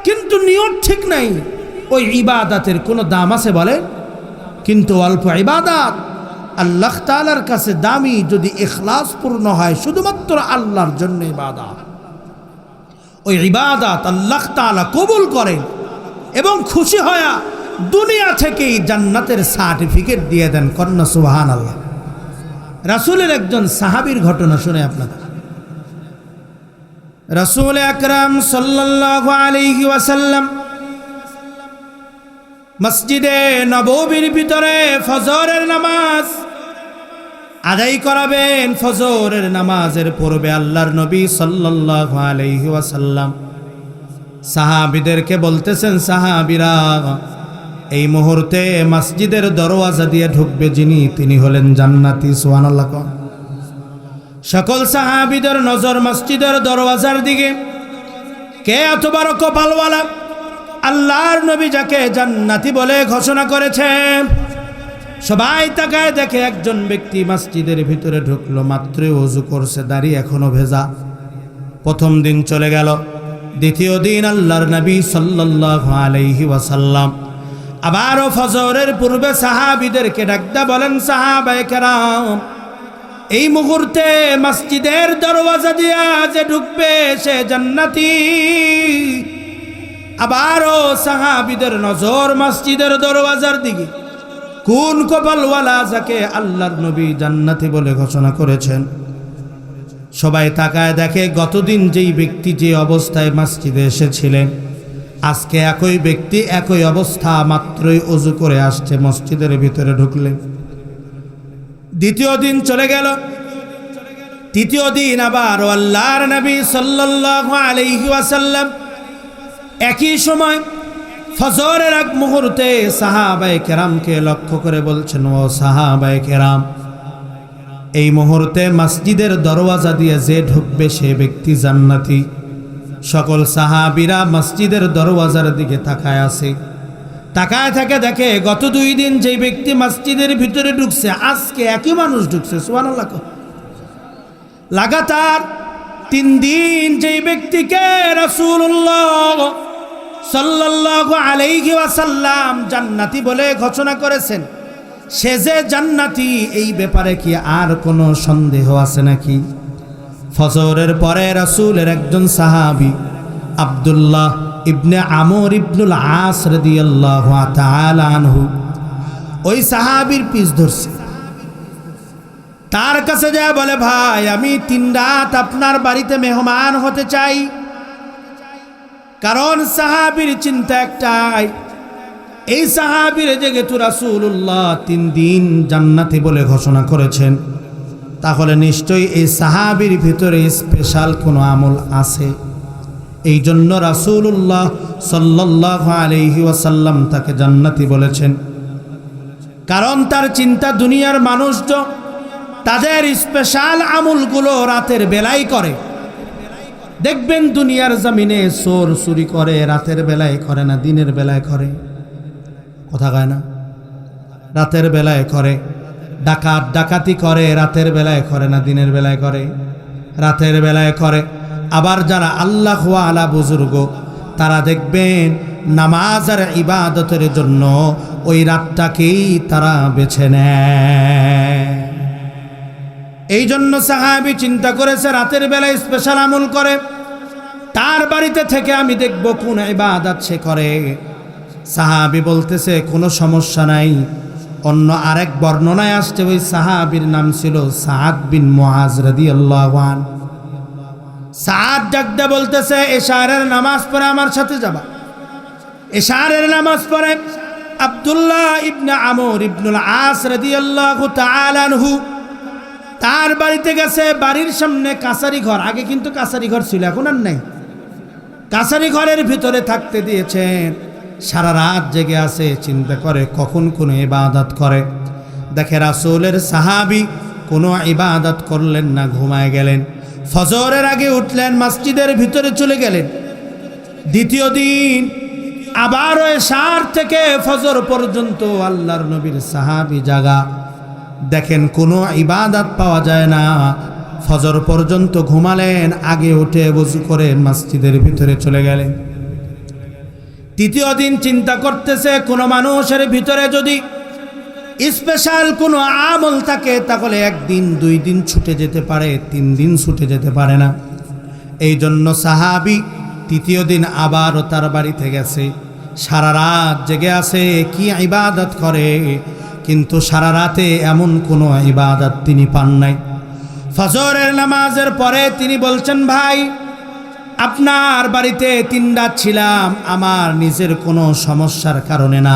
কিন্তু নিয়ত ঠিক নাই, ওই ইবাদতের কোনো দাম আছে বলেন? কিন্তু অল্প ইবাদত আল্লাহ তাআলার কাছে দামি যদি ইখলাস পূর্ণ হয়, শুধুমাত্র আল্লাহর জন্য ইবাদত, ওই ইবাদত আল্লাহ তাআলা কবুল করেন এবং খুশি হয়া দুনিয়া থেকেই জান্নাতের সার্টিফিকেট দিয়ে দেন। কন্যা সুবহানাল্লাহ। রাসূলের একজন সাহাবীর ঘটনা শুনে আপনাদের। রাসূল আকরাম সাল্লাল্লাহু আলাইহি ওয়াসাল্লাম মসজিদে নববীর ভিতরে ফজরের নামাজ আদায় করাবেন। ফজরের নামাজের পূর্বে আল্লাহর নবী সাল্লাল্লাহু আলাইহি ওয়াসাল্লাম সাহাবীদেরকে বলতেছেন, সাহাবীরা, এই মুহূর্তে মসজিদের দরওয়াজা দিয়ে ঢুকবে যিনি, তিনি হলেন জান্নাতি। সুবহানাল্লাহ। সকল সাহাবীদের নজর মসজিদের দরওয়াজার দিকে। কে এত বড় কপালওয়ালা, আল্লাহর নবী যাকে জান্নাতি বলে ঘোষণা করেছে। সবাই তাকায় দেখে একজন ব্যক্তি মসজিদের ভিতরে ঢুকলো, মাত্র ওযু করছে, দাড়ি এখনো ভেজা। প্রথম দিন চলে গেল, দ্বিতীয় দিন আল্লাহর নবী সাল্লাল্লাহু আলাইহি ওয়াসাল্লাম আবারও ফজরের পূর্বে সাহাবীদেরকে ডাকতে বলেন, সাহাবায়ে কেরাম, এই মুহূর্তে মসজিদের দরওয়াজা দিয়া যে ঢুকবে সে জান্নাতি। আবারও সাহাবীদের নজর মসজিদের দরওয়াজার দিকে। কোন কপালওয়ালা যাকে আল্লাহর নবী জান্নাতি বলে ঘোষণা করেছেন। সবাই তাকায় দেখে গতদিন যেই ব্যক্তি যে অবস্থায় মসজিদে এসেছিলেন, আজকে একই ব্যক্তি একই অবস্থা, মাত্রই ওযু করে আসছে, মসজিদের ভিতরে ঢুকলেন। দ্বিতীয় দিন চলে গেল, তৃতীয় দিন আবার আল্লাহর নবী সাল্লাল্লাহু আলাইহি ওয়াসাল্লাম একই সময় ফজরের এক মুহূর্তে সাহাবায়ে কেরামকে লক্ষ্য করে বলছেন, ও সাহাবায়ে কেরাম, এই মুহূর্তে মসজিদের দরওয়াজা দিয়ে যে ঢুকবে সে ব্যক্তি জান্নাতি। সকল সাহাবীরা মসজিদের দরওয়াজার দিকে তাকায় আছে। তাকায় থাকে, দেখে গত 2 দিন যেই ব্যক্তি মসজিদের ভিতরে ঢুকছে, আজকে একই মানুষ ঢুকছে। সুবহানাল্লাহ। লাগাতার 3 দিন যেই ব্যক্তিকে রাসূলুল্লাহ সাল্লাল্লাহু আলাইহি ওয়াসাল্লাম জান্নাতি বলে ঘোষণা করেছেন, সে যে জান্নাতি, এই ব্যাপারে কি আর কোনো সন্দেহ আছে নাকি? ফজরের পরে রাসূলের একজন সাহাবী আব্দুল্লাহ ইবনে আমর ইবনুল আস রাদিয়াল্লাহু তাআলা আনহু ওই সাহাবীর পিছ ধরছে। তার কাছে যায় বলে, ভাই, আমি 3 রাত আপনার বাড়িতে মেহমান হতে চাই। কারণ সাহাবীর চিন্তা একটাই, এই সাহাবীর যেহেতু রাসূলুল্লাহ 3 দিন জান্নাতি বলে ঘোষণা করেছেন, তাহলে নিশ্চয়ই এই সাহাবীর ভিতরে স্পেশাল কোনো আমল আছে। এই জন্য রাসূলুল্লাহ সাল্লাল্লাহু আলাইহি ওয়াসাল্লাম তাকে জান্নাতি বলেছেন। কারণ তার চিন্তা, দুনিয়ার মানুষজন তাদের স্পেশাল আমলগুলো রাতের বেলায় করে। দেখবেন দুনিয়ার জমিনে চোর চুরি করে, রাতের বেলায় করে না, দিনের বেলায় করে। কথা কয় না? রাতের বেলায় করে। ডাকাত ডাকাতি করে, রাতের বেলায় করে না, দিনের বেলায় করে? রাতের বেলায় করে। আবার যারা আল্লাহ ওয়ালা বুজুর্গ, তারা দেখবেন নামাজ আর ইবাদতের জন্য ওই রাতটাকেই তারা বেছে নেয়। এই জন্য সাহাবী চিন্তা করেছে রাতের বেলায় স্পেশাল আমল করে, তার বাড়িতে থেকে আমি দেখব কোন ইবাদত সে করে। সাহাবী বলতেছে, কোনো সমস্যা নাই। অন্য আরেক বর্ণনায় আসছে ওই সাহাবীর নাম ছিল সাআদ বিন মুআজ রাদিয়াল্লাহু আনহু। সাআদ ডাকতে বলতেছে, এশারের নামাজ পড়ে আমার সাথে যাবা। এশারের নামাজ পড়ে আব্দুল্লাহ ইবনে আমর ইবনুল আস রাদিয়াল্লাহু তাআলা আনহু তার বাড়িতে গেছে। বাড়ির সামনে কাছারি ঘর, আগে কিন্তু কাছারি ঘর ছিল, এখন আর নাই। কাছারি ঘরের ভিতরে থাকতে দিয়েছেন। সারা রাত জেগে আছে, চিন্তা করে কখন কোনো ইবাদত করে। দেখে রাসূলের সাহাবী কোনো ইবাদত করলেন না, ঘুমায় গেলেন। ফজরের আগে উঠলেন, মসজিদের ভিতরে চলে গেলেন। দ্বিতীয় দিন আবারও এশার থেকে ফজর পর্যন্ত আল্লাহর নবীর সাহাবী জাগা। দেখেন কোনো ইবাদত পাওয়া যায় না। ফজর পর্যন্ত ঘুমালেন, আগে উঠে ওযু করে মসজিদের ভিতরে চলে গেলেন। তৃতীয় দিন চিন্তা করতেছে, কোনো মানুষের ভিতরে যদি স্পেশাল কোনো আমল থাকে, তাহলে 1 দিন 2 দিন ছুটে যেতে পারে, 3 দিন ছুটে যেতে পারে না। এই জন্য সাহাবী তৃতীয় দিন আবারও তার বাড়িতে গেছে। সারা রাত জেগে আছে, কি ইবাদত করে, কিন্তু সারা রাতে এমন কোনো ইবাদত তিনি পান নাই। ফজরের নামাজের পরে তিনি বলছেন, ভাই, আপনার বাড়িতে 3 রাত ছিলাম, আমার নিজের কোনো সমস্যার কারণে না,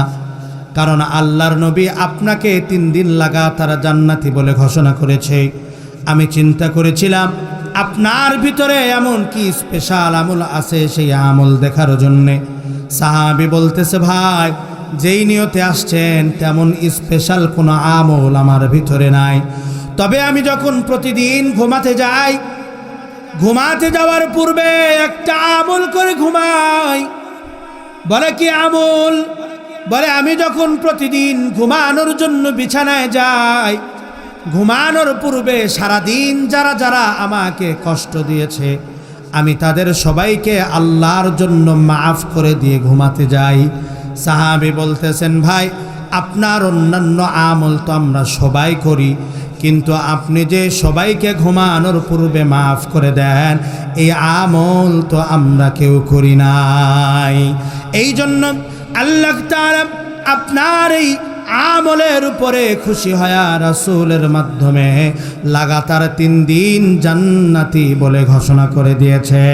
কারণ আল্লাহর নবী আপনাকে 3 দিন লাগাতার জান্নাতি বলে ঘোষণা করেছে। আমি চিন্তা করেছিলাম আপনার ভিতরে এমন কি স্পেশাল আমল আছে, সেই আমল দেখার জন্যে। সাহাবী বলতেছে, ভাই, যেই নিয়তে আসছেন তেমন স্পেশাল কোনো আমল আমার ভিতরে নাই। তবে আমি যখন প্রতিদিন ঘুমাতে যাই, ঘুমাতে যাওয়ার পূর্বে একটা আমল করে ঘুমাই। বলে, কি আমল? বলে, আমি যখন প্রতিদিন ঘুমানোর জন্য বিছানায় যাই, ঘুমানোর পূর্বে সারাদিন যারা যারা আমাকে কষ্ট দিয়েছে, আমি তাদের সবাইকে আল্লাহর জন্য মাফ করে দিয়ে ঘুমাতে যাই। সাহাবী বলতেছেন, ভাই, আপনার অন্যান্য আমল তো আমরা সবাই করি, কিন্তু আপনি যে সবাইকে ঘুমানোর পূর্বে মাফ করে দেন, এই আমল তো আমরা কেউ করি নাই। এই জন্য আল্লাহ তাআলা আপনার এই আমলের উপরে খুশি হয়া রাসূলের মাধ্যমে লাগাতার 3 দিন জান্নাতি বলে ঘোষণা করে দিয়েছে।